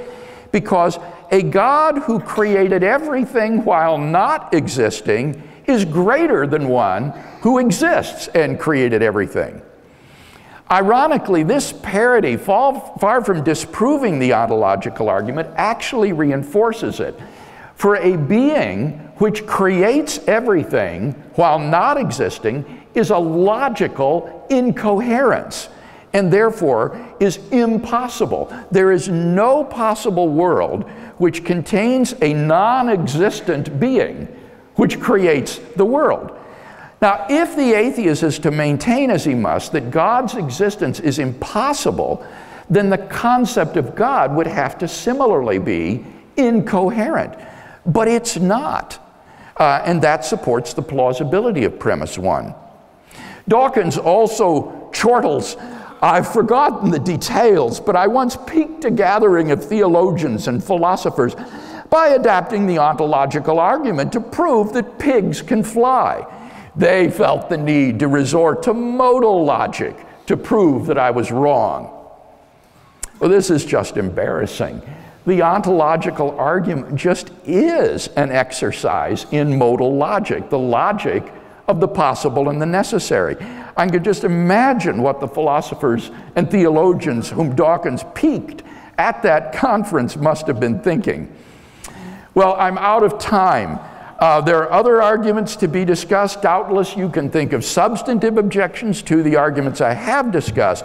because a God who created everything while not existing is greater than one who exists and created everything. Ironically, this parody, far from disproving the ontological argument, actually reinforces it. For a being which creates everything while not existing is a logical incoherence, and therefore is impossible. There is no possible world which contains a non-existent being which creates the world. Now, if the atheist is to maintain, as he must, that God's existence is impossible, then the concept of God would have to similarly be incoherent. But it's not. And that supports the plausibility of premise 1. Dawkins also chortles, I've forgotten the details, but I once piqued a gathering of theologians and philosophers by adapting the ontological argument to prove that pigs can fly. They felt the need to resort to modal logic to prove that I was wrong. Well, this is just embarrassing. The ontological argument just is an exercise in modal logic, the logic of the possible and the necessary. I can just imagine what the philosophers and theologians whom Dawkins piqued at that conference must have been thinking. Well, I'm out of time. There are other arguments to be discussed. Doubtless you can think of substantive objections to the arguments I have discussed.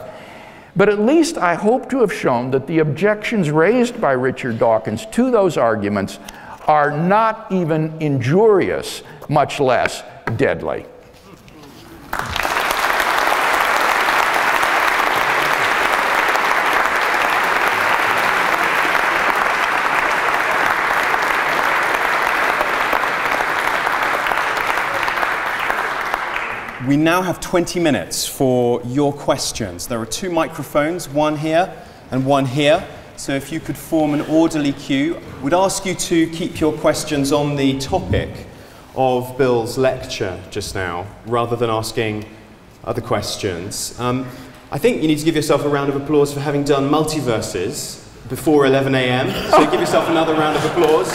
But at least I hope to have shown that the objections raised by Richard Dawkins to those arguments are not even injurious, much less deadly. We now have 20 minutes for your questions. There are 2 microphones, one here and one here. So if you could form an orderly queue, we'd ask you to keep your questions on the topic of Bill's lecture just now, rather than asking other questions. I think you need to give yourself a round of applause for having done multiverses before 11 a.m. So give yourself another round of applause.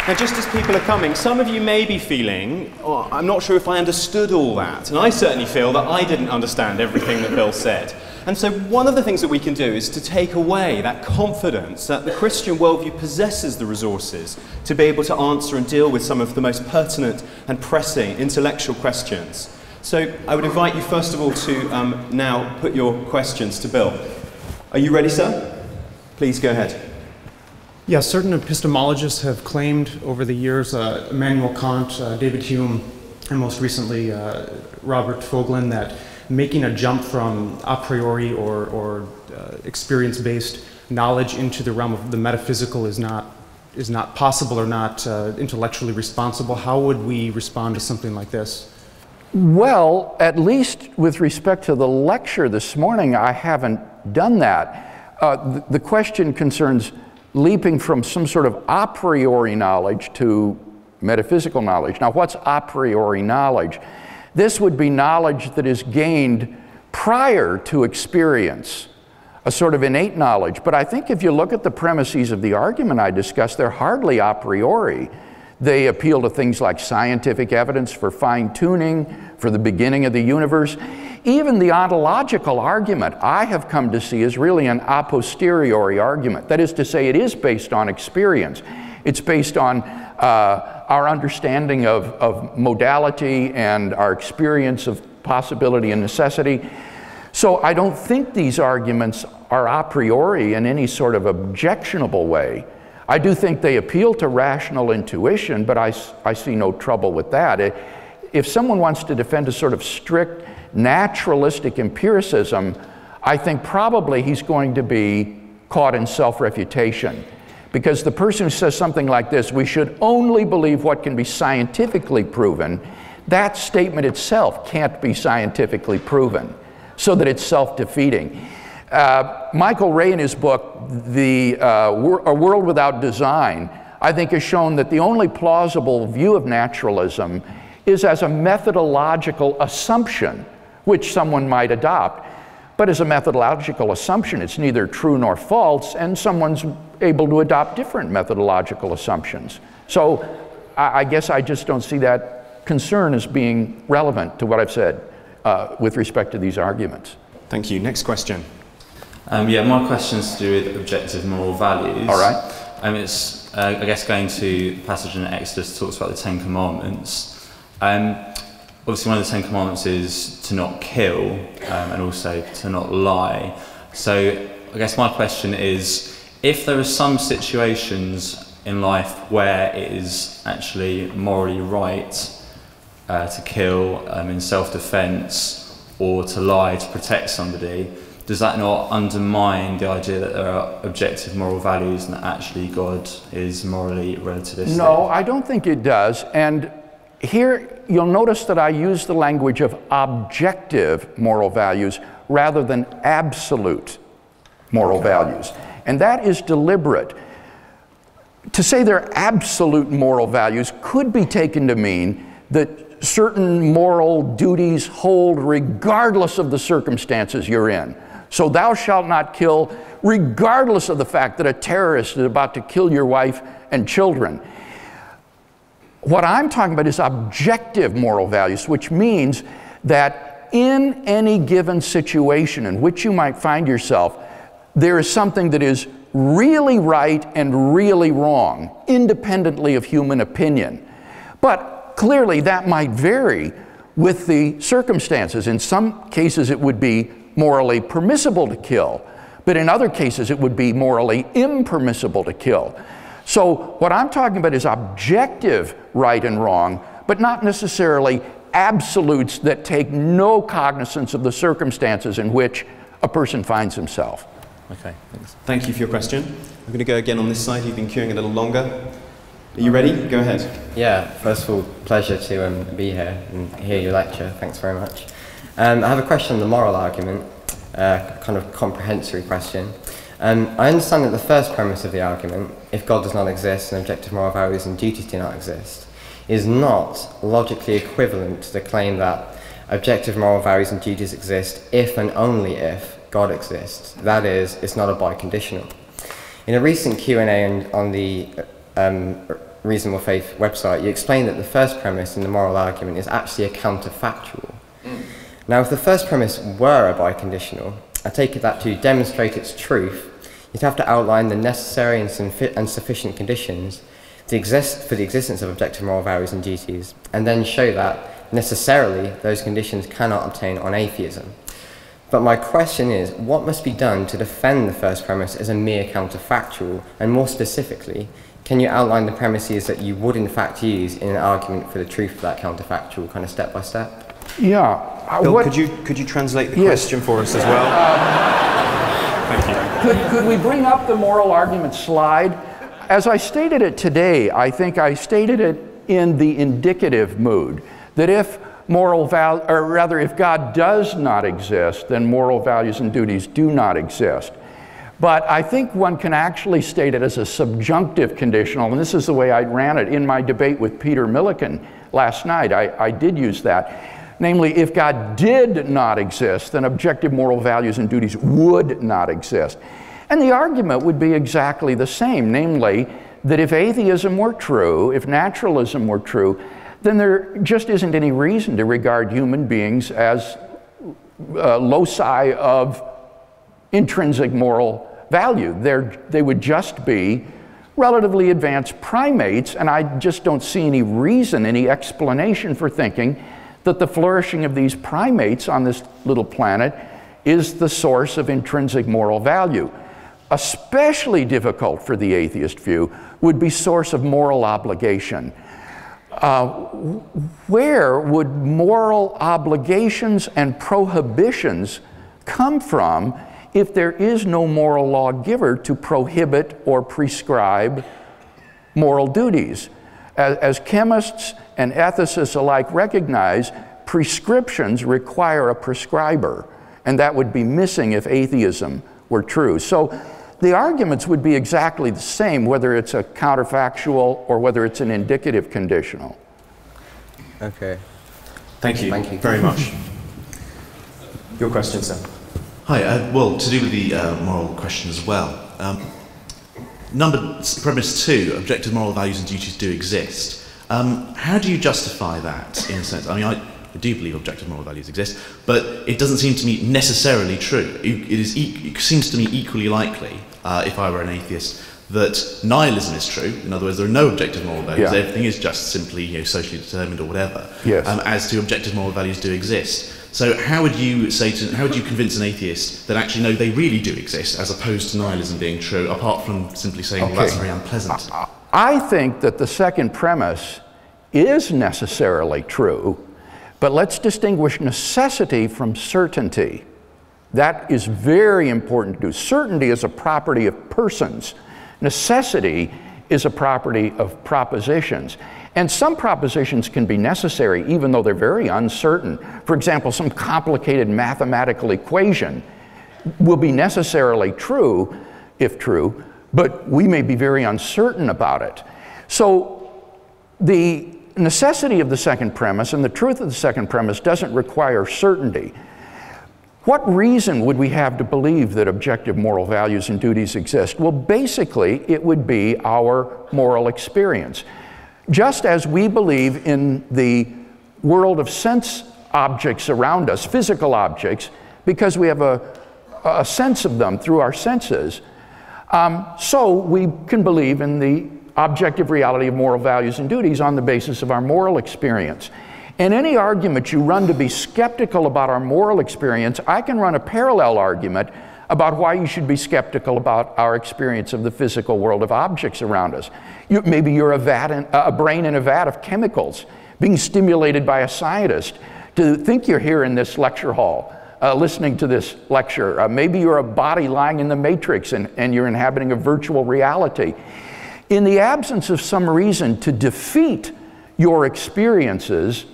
Now, just as people are coming, some of you may be feeling, oh, I'm not sure if I understood all that. And I certainly feel that I didn't understand everything that Bill said. And so one of the things that we can do is to take away that confidence that the Christian worldview possesses the resources to be able to answer and deal with some of the most pertinent and pressing intellectual questions. So I would invite you, first of all, to now put your questions to Bill. Are you ready, sir? Please go ahead. Yeah, certain epistemologists have claimed over the years, Immanuel Kant, David Hume, and most recently Robert Fogelin, that making a jump from a priori or experience-based knowledge into the realm of the metaphysical is not possible or not intellectually responsible. How would we respond to something like this? Well, at least with respect to the lecture this morning, I haven't done that. The question concerns leaping from some sort of a priori knowledge to metaphysical knowledge. Now, what's a priori knowledge? This would be knowledge that is gained prior to experience, a sort of innate knowledge. But I think if you look at the premises of the argument I discussed, they're hardly a priori. They appeal to things like scientific evidence for fine-tuning, for the beginning of the universe. Even the ontological argument I have come to see is really an a posteriori argument. That is to say, it is based on experience. It's based on our understanding of modality and our experience of possibility and necessity. So I don't think these arguments are a priori in any sort of objectionable way. I do think they appeal to rational intuition, but I see no trouble with that. If someone wants to defend a sort of strict naturalistic empiricism, I think probably he's going to be caught in self-refutation. Because the person who says something like this, we should only believe what can be scientifically proven, that statement itself can't be scientifically proven, so that it's self-defeating. Michael Ray, in his book, A World Without Design, I think has shown that the only plausible view of naturalism is as a methodological assumption, which someone might adopt. But as a methodological assumption, it's neither true nor false, and someone's able to adopt different methodological assumptions. So I guess I just don't see that concern as being relevant to what I've said with respect to these arguments. Thank you. Next question. Yeah, my question's to do with objective moral values. All right. It's, I guess, going to the passage in Exodus that talks about the Ten Commandments. Obviously, one of the Ten Commandments is to not kill and also to not lie. So I guess my question is, if there are some situations in life where it is actually morally right to kill in self-defense or to lie to protect somebody, does that not undermine the idea that there are objective moral values and that actually God is morally relativistic? No, I don't think it does. And here you'll notice that I use the language of objective moral values rather than absolute moral values. And that is deliberate. To say they're absolute moral values could be taken to mean that certain moral duties hold regardless of the circumstances you're in. So thou shalt not kill regardless of the fact that a terrorist is about to kill your wife and children. What I'm talking about is objective moral values, which means that in any given situation in which you might find yourself, there is something that is really right and really wrong, independently of human opinion. But clearly that might vary with the circumstances. In some cases it would be morally permissible to kill, but in other cases it would be morally impermissible to kill. So what I'm talking about is objective right and wrong, but not necessarily absolutes that take no cognizance of the circumstances in which a person finds himself. Okay, thanks. Thank you for your question. I'm going to go again on this side. You've been queuing a little longer. Are you ready? Go ahead. Yeah, first of all, pleasure to be here and hear your lecture. Thanks very much. I have a question on the moral argument, kind of comprehensory question. I understand that the first premise of the argument, if God does not exist and objective moral values and duties do not exist, is not logically equivalent to the claim that objective moral values and duties exist if and only if God exists. That is, it's not a biconditional. In a recent Q&A on the Reasonable Faith website, you explained that the first premise in the moral argument is actually a counterfactual. Now, if the first premise were a biconditional, I take it that to demonstrate its truth, you'd have to outline the necessary and sufficient conditions for the existence of objective moral values and duties, and then show that necessarily those conditions cannot obtain on atheism. But my question is, what must be done to defend the first premise as a mere counterfactual, and more specifically, can you outline the premises that you would in fact use in an argument for the truth of that counterfactual, kind of step by step? Yeah. Bill, could you translate the question for us as well? Thank you. Could we bring up the moral argument slide? As I stated it today, I think I stated it in the indicative mood, that if if God does not exist, then moral values and duties do not exist. But I think one can actually state it as a subjunctive conditional, and this is the way I ran it in my debate with Peter Milliken last night. I did use that. Namely, if God did not exist, then objective moral values and duties would not exist. And the argument would be exactly the same, namely, that if atheism were true, if naturalism were true, then there just isn't any reason to regard human beings as loci of intrinsic moral value. They would just be relatively advanced primates, and I just don't see any reason, any explanation for thinking that the flourishing of these primates on this little planet is the source of intrinsic moral value. Especially difficult for the atheist view would be source of moral obligation. Where would moral obligations and prohibitions come from if there is no moral lawgiver to prohibit or prescribe moral duties? As chemists and ethicists alike recognize, prescriptions require a prescriber, and that would be missing if atheism were true. So the arguments would be exactly the same, whether it's a counterfactual or whether it's an indicative conditional. Okay. Thank you very much. Your question, sir. Hi, well, to do with the moral question as well. Premise 2, objective moral values and duties do exist. How do you justify that, in a sense? I mean, I do believe objective moral values exist, but it doesn't seem to me necessarily true. It seems to me equally likely, if I were an atheist, that nihilism is true. In other words, there are no objective moral values. Yeah. Everything is just simply socially determined or whatever. Yes. As to objective moral values do exist. So how would you convince an atheist that actually no, they really do exist, as opposed to nihilism being true, apart from simply saying, well, that's very unpleasant? I think that the second premise is necessarily true, but let's distinguish necessity from certainty. That is very important to do. Certainty is a property of persons. Necessity is a property of propositions. And some propositions can be necessary even though they're very uncertain. For example, some complicated mathematical equation will be necessarily true, if true, but we may be very uncertain about it. So the necessity of the second premise and the truth of the second premise doesn't require certainty. What reason would we have to believe that objective moral values and duties exist? Well, basically, it would be our moral experience. Just as we believe in the world of sense objects around us, physical objects, because we have a sense of them through our senses, so we can believe in the objective reality of moral values and duties on the basis of our moral experience. And any argument you run to be skeptical about our moral experience, I can run a parallel argument about why you should be skeptical about our experience of the physical world of objects around us. Maybe you're a brain in a vat of chemicals being stimulated by a scientist to think you're here in this lecture hall listening to this lecture. Maybe you're a body lying in the matrix and you're inhabiting a virtual reality. In the absence of some reason to defeat your experiences,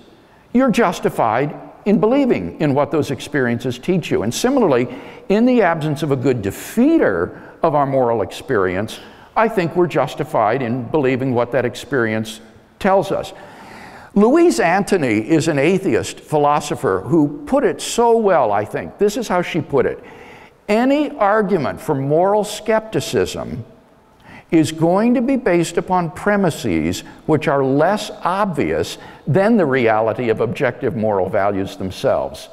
you're justified in believing in what those experiences teach you. And similarly, in the absence of a good defeater of our moral experience, I think we're justified in believing what that experience tells us. Louise Antony is an atheist philosopher who put it so well, I think. This is how she put it. Any argument for moral skepticism is going to be based upon premises which are less obvious than the reality of objective moral values themselves.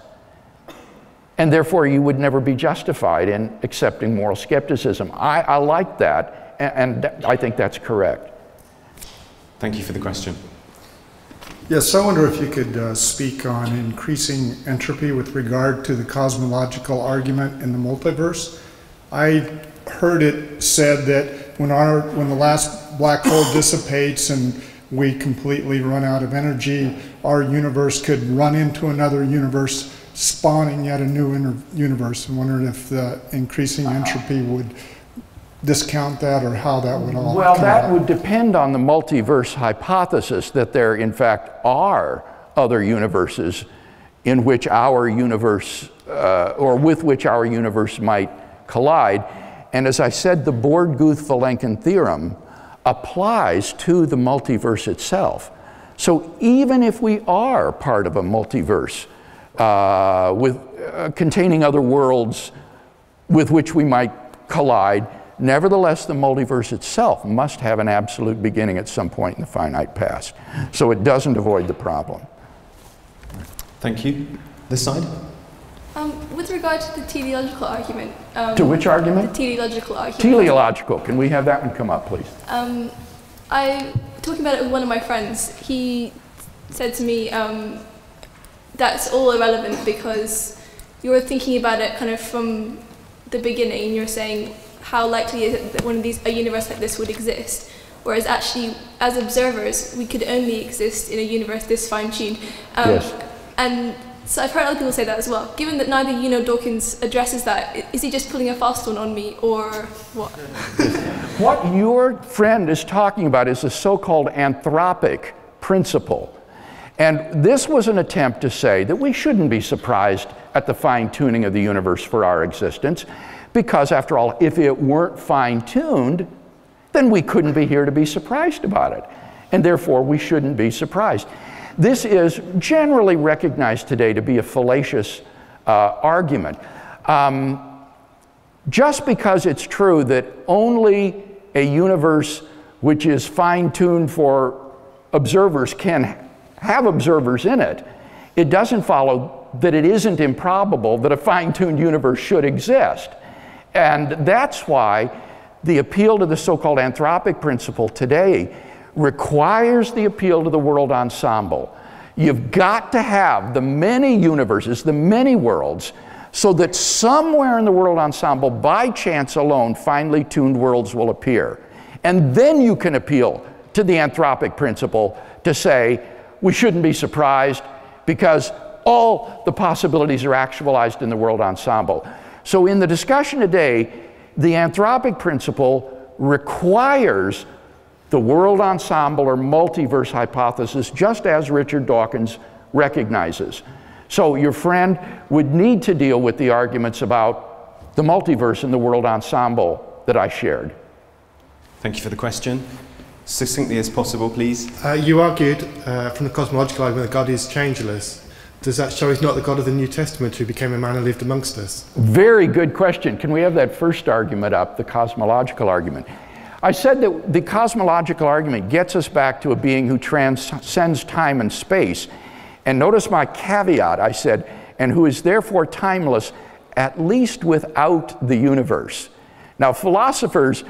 And therefore, you would never be justified in accepting moral skepticism. I like that, and I think that's correct. Thank you for the question. Yes, I wonder if you could speak on increasing entropy with regard to the cosmological argument in the multiverse. I heard it said that when the last black hole dissipates and we completely run out of energy, our universe could run into another universe, spawning yet a new universe. I'm wondering if the increasing entropy would discount that, or how that would all Well, come that out. would depend on the multiverse hypothesis, that there in fact are other universes in which our universe, or with which our universe might collide. And as I said, the Born-Guth-Vilenkin theorem applies to the multiverse itself. So even if we are part of a multiverse containing other worlds with which we might collide, nevertheless, the multiverse itself must have an absolute beginning at some point in the finite past. So it doesn't avoid the problem. Thank you. This side? With regard to the teleological argument. To which argument? The teleological argument. Teleological. Can we have that one come up, please? Talking about it with one of my friends, he said to me, that's all irrelevant because you're thinking about it kind of from the beginning, and you're saying, how likely is it that a universe like this would exist? Whereas actually, as observers, we could only exist in a universe this fine-tuned. Yes. And so I've heard other people say that as well. Given that neither Dawkins addresses that, is he just pulling a fast one on me, or what? What your friend is talking about is the so-called anthropic principle. And this was an attempt to say that we shouldn't be surprised at the fine-tuning of the universe for our existence, because after all, if it weren't fine-tuned, then we couldn't be here to be surprised about it. And therefore, we shouldn't be surprised. This is generally recognized today to be a fallacious argument. Just because it's true that only a universe which is fine-tuned for observers can have observers in it, it doesn't follow that it isn't improbable that a fine-tuned universe should exist. And that's why the appeal to the so-called anthropic principle today requires the appeal to the world ensemble. You've got to have the many universes, the many worlds, so that somewhere in the world ensemble, by chance alone, finely tuned worlds will appear. And then you can appeal to the anthropic principle to say, we shouldn't be surprised because all the possibilities are actualized in the world ensemble. So in the discussion today, the anthropic principle requires the world ensemble or multiverse hypothesis, just as Richard Dawkins recognizes. So your friend would need to deal with the arguments about the multiverse and the world ensemble that I shared. Thank you for the question. Succinctly as possible, please. You argued from the cosmological argument that God is changeless. Does that show he's not the God of the New Testament who became a man and lived amongst us? Very good question. Can we have that first argument up, the cosmological argument? I said that the cosmological argument gets us back to a being who transcends time and space. And notice my caveat, I said, and who is therefore timeless, at least without the universe. Now, philosophers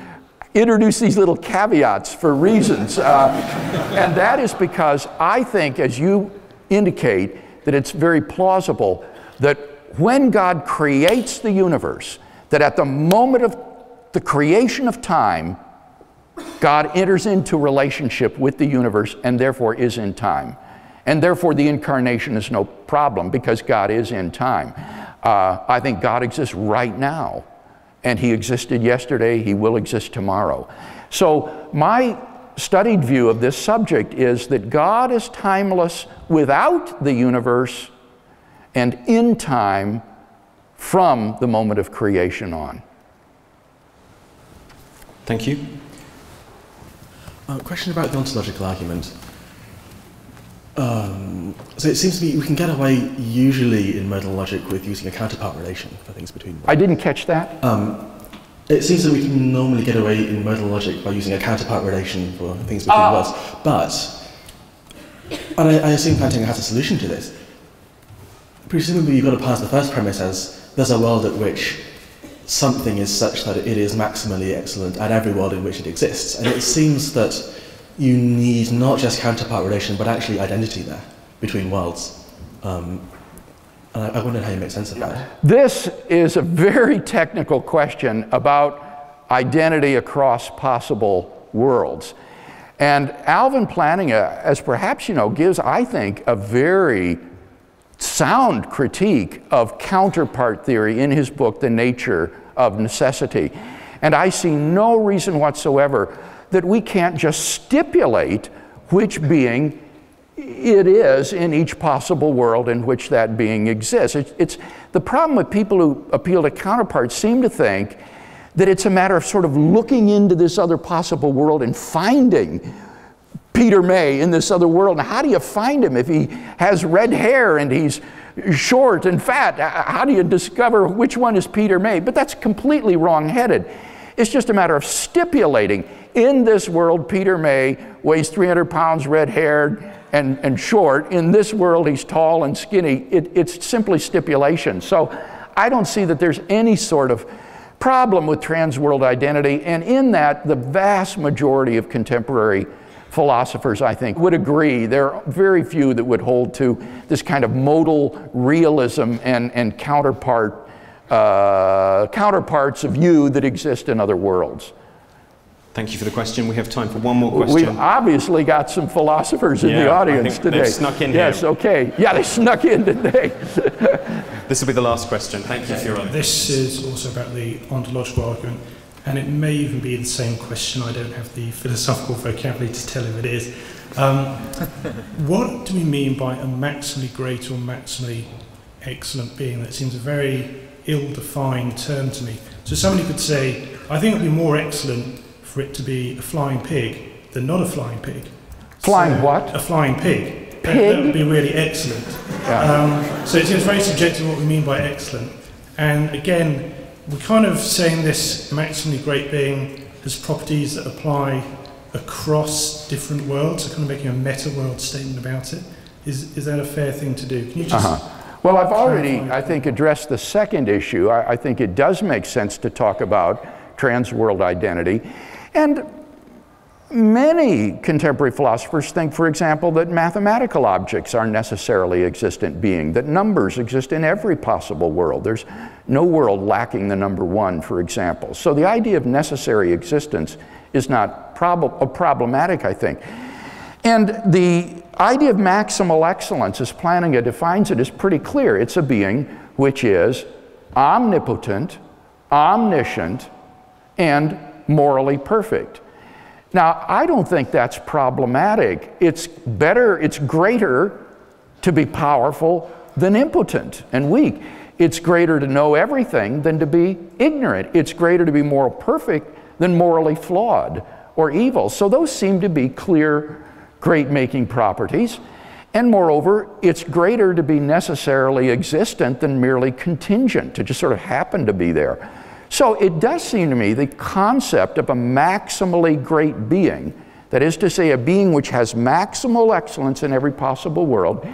introduce these little caveats for reasons. And that is because I think, as you indicate, that it's very plausible that when God creates the universe, that at the moment of the creation of time, God enters into relationship with the universe and therefore is in time. And therefore the incarnation is no problem because God is in time. I think God exists right now. And he existed yesterday, he will exist tomorrow. So my studied view of this subject is that God is timeless without the universe and in time from the moment of creation on. Thank you. Question about the ontological argument. So it seems to me we can get away usually in modal logic with using a counterpart relation for things between worlds. I didn't catch that. It seems that we can normally get away in modal logic by using a counterpart relation for things between worlds. But, and I assume Plantinga has a solution to this. Presumably you've got to pass the first premise as there's a world at which something is such that it is maximally excellent at every world in which it exists. And it seems that you need not just counterpart relation, but actually identity there between worlds. And I wonder how you make sense of that. This is a very technical question about identity across possible worlds. And Alvin Plantinga, as perhaps you know, gives, I think, a very sound critique of counterpart theory in his book, The Nature of Necessity. And I see no reason whatsoever that we can't just stipulate which being it is in each possible world in which that being exists. It's the problem with people who appeal to counterparts seem to think that it's a matter of sort of looking into this other possible world and finding Peter May in this other world. Now, how do you find him if he has red hair and he's short and fat? How do you discover which one is Peter May? But that's completely wrong-headed. It's just a matter of stipulating in this world, Peter May weighs 300 pounds, red-haired, and short. In this world, he's tall and skinny. It's simply stipulation. So I don't see that there's any sort of problem with trans-world identity. And in that, the vast majority of contemporary philosophers, I think, would agree. There are very few that would hold to this kind of modal realism and counterparts of you that exist in other worlds. Thank you for the question. We have time for one more question. We've obviously got some philosophers in the audience today. They've snuck in here. Yes, okay. Yeah, they snuck in today. This will be the last question. Thank you for your answer. This is also about the ontological argument, and it may even be the same question. I don't have the philosophical vocabulary to tell if it is. What do we mean by a maximally great or maximally excellent being? That seems a very ill-defined term to me. So somebody could say, I think it would be more excellent for it to be a flying pig than not a flying pig. Flying what? A flying pig. Pig? That would be really excellent. Yeah. So it seems very subjective what we mean by excellent. And again, we're kind of saying this maximally great being has properties that apply across different worlds, so kind of making a meta-world statement about it. Is that a fair thing to do? Can you just... Well, I've already, I think, addressed the second issue. I think it does make sense to talk about trans-world identity. And many contemporary philosophers think, for example, that mathematical objects are necessarily existent being, that numbers exist in every possible world. There's no world lacking the number 1, for example. So the idea of necessary existence is not problematic, I think. And the idea of maximal excellence, as Plantinga defines it, is pretty clear. It's a being which is omnipotent, omniscient, and morally perfect. Now, I don't think that's problematic. It's better, it's greater to be powerful than impotent and weak. It's greater to know everything than to be ignorant. It's greater to be moral perfect than morally flawed or evil. So those seem to be clear, great-making properties. And moreover, it's greater to be necessarily existent than merely contingent, to just sort of happen to be there. So it does seem to me the concept of a maximally great being, that is to say a being which has maximal excellence in every possible world,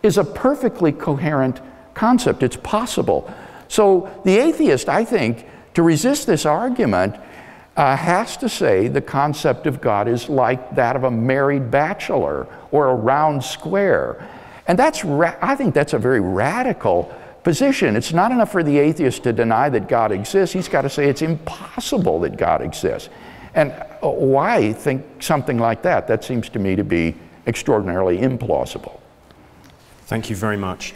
is a perfectly coherent concept. It's possible. So the atheist, I think, to resist this argument, has to say the concept of God is like that of a married bachelor or a round square. And I think that's a very radical position. It's not enough for the atheist to deny that God exists. He's got to say it's impossible that God exists. And why think something like that? That seems to me to be extraordinarily implausible. Thank you very much.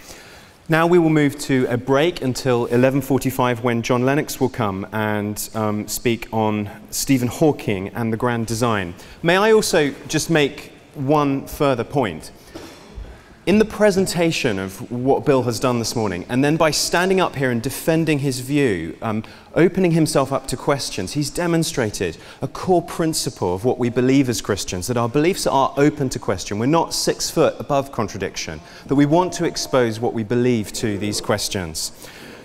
Now we will move to a break until 11:45, when John Lennox will come and speak on Stephen Hawking and the grand design. May I also just make one further point? In the presentation of what Bill has done this morning, and then by standing up here and defending his view, opening himself up to questions, he's demonstrated a core principle of what we believe as Christians, that our beliefs are open to question. We're not 6 foot above contradiction, that we want to expose what we believe to these questions.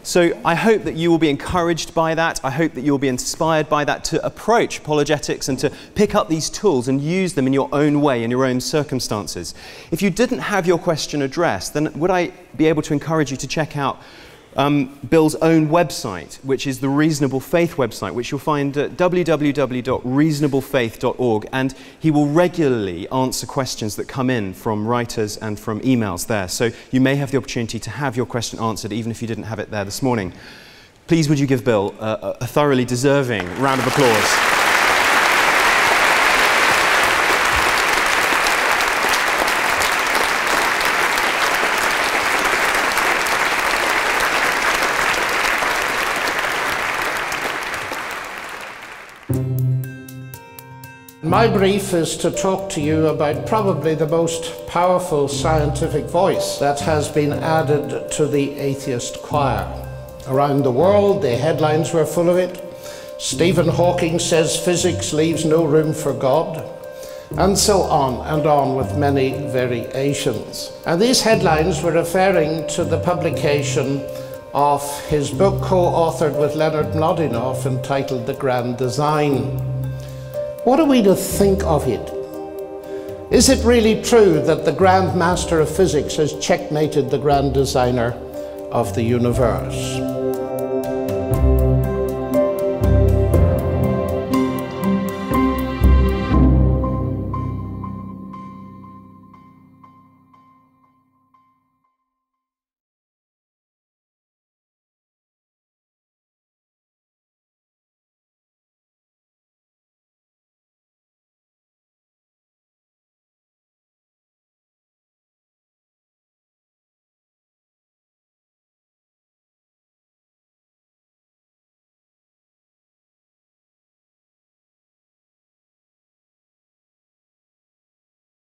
So I hope that you will be encouraged by that. I hope that you'll be inspired by that to approach apologetics and to pick up these tools and use them in your own way, in your own circumstances. If you didn't have your question addressed, then would I be able to encourage you to check out Bill's own website, which is the Reasonable Faith website, which you'll find at www.reasonablefaith.org, and he will regularly answer questions that come in from writers and from emails there. So you may have the opportunity to have your question answered, even if you didn't have it there this morning. Please would you give Bill a thoroughly deserving round of applause. My brief is to talk to you about probably the most powerful scientific voice that has been added to the atheist choir. Around the world, the headlines were full of it. Stephen Hawking says physics leaves no room for God, and so on and on with many variations. And these headlines were referring to the publication of his book co-authored with Leonard Mlodinow entitled The Grand Design. What are we to think of it? Is it really true that the Grand Master of Physics has checkmated the Grand Designer of the universe?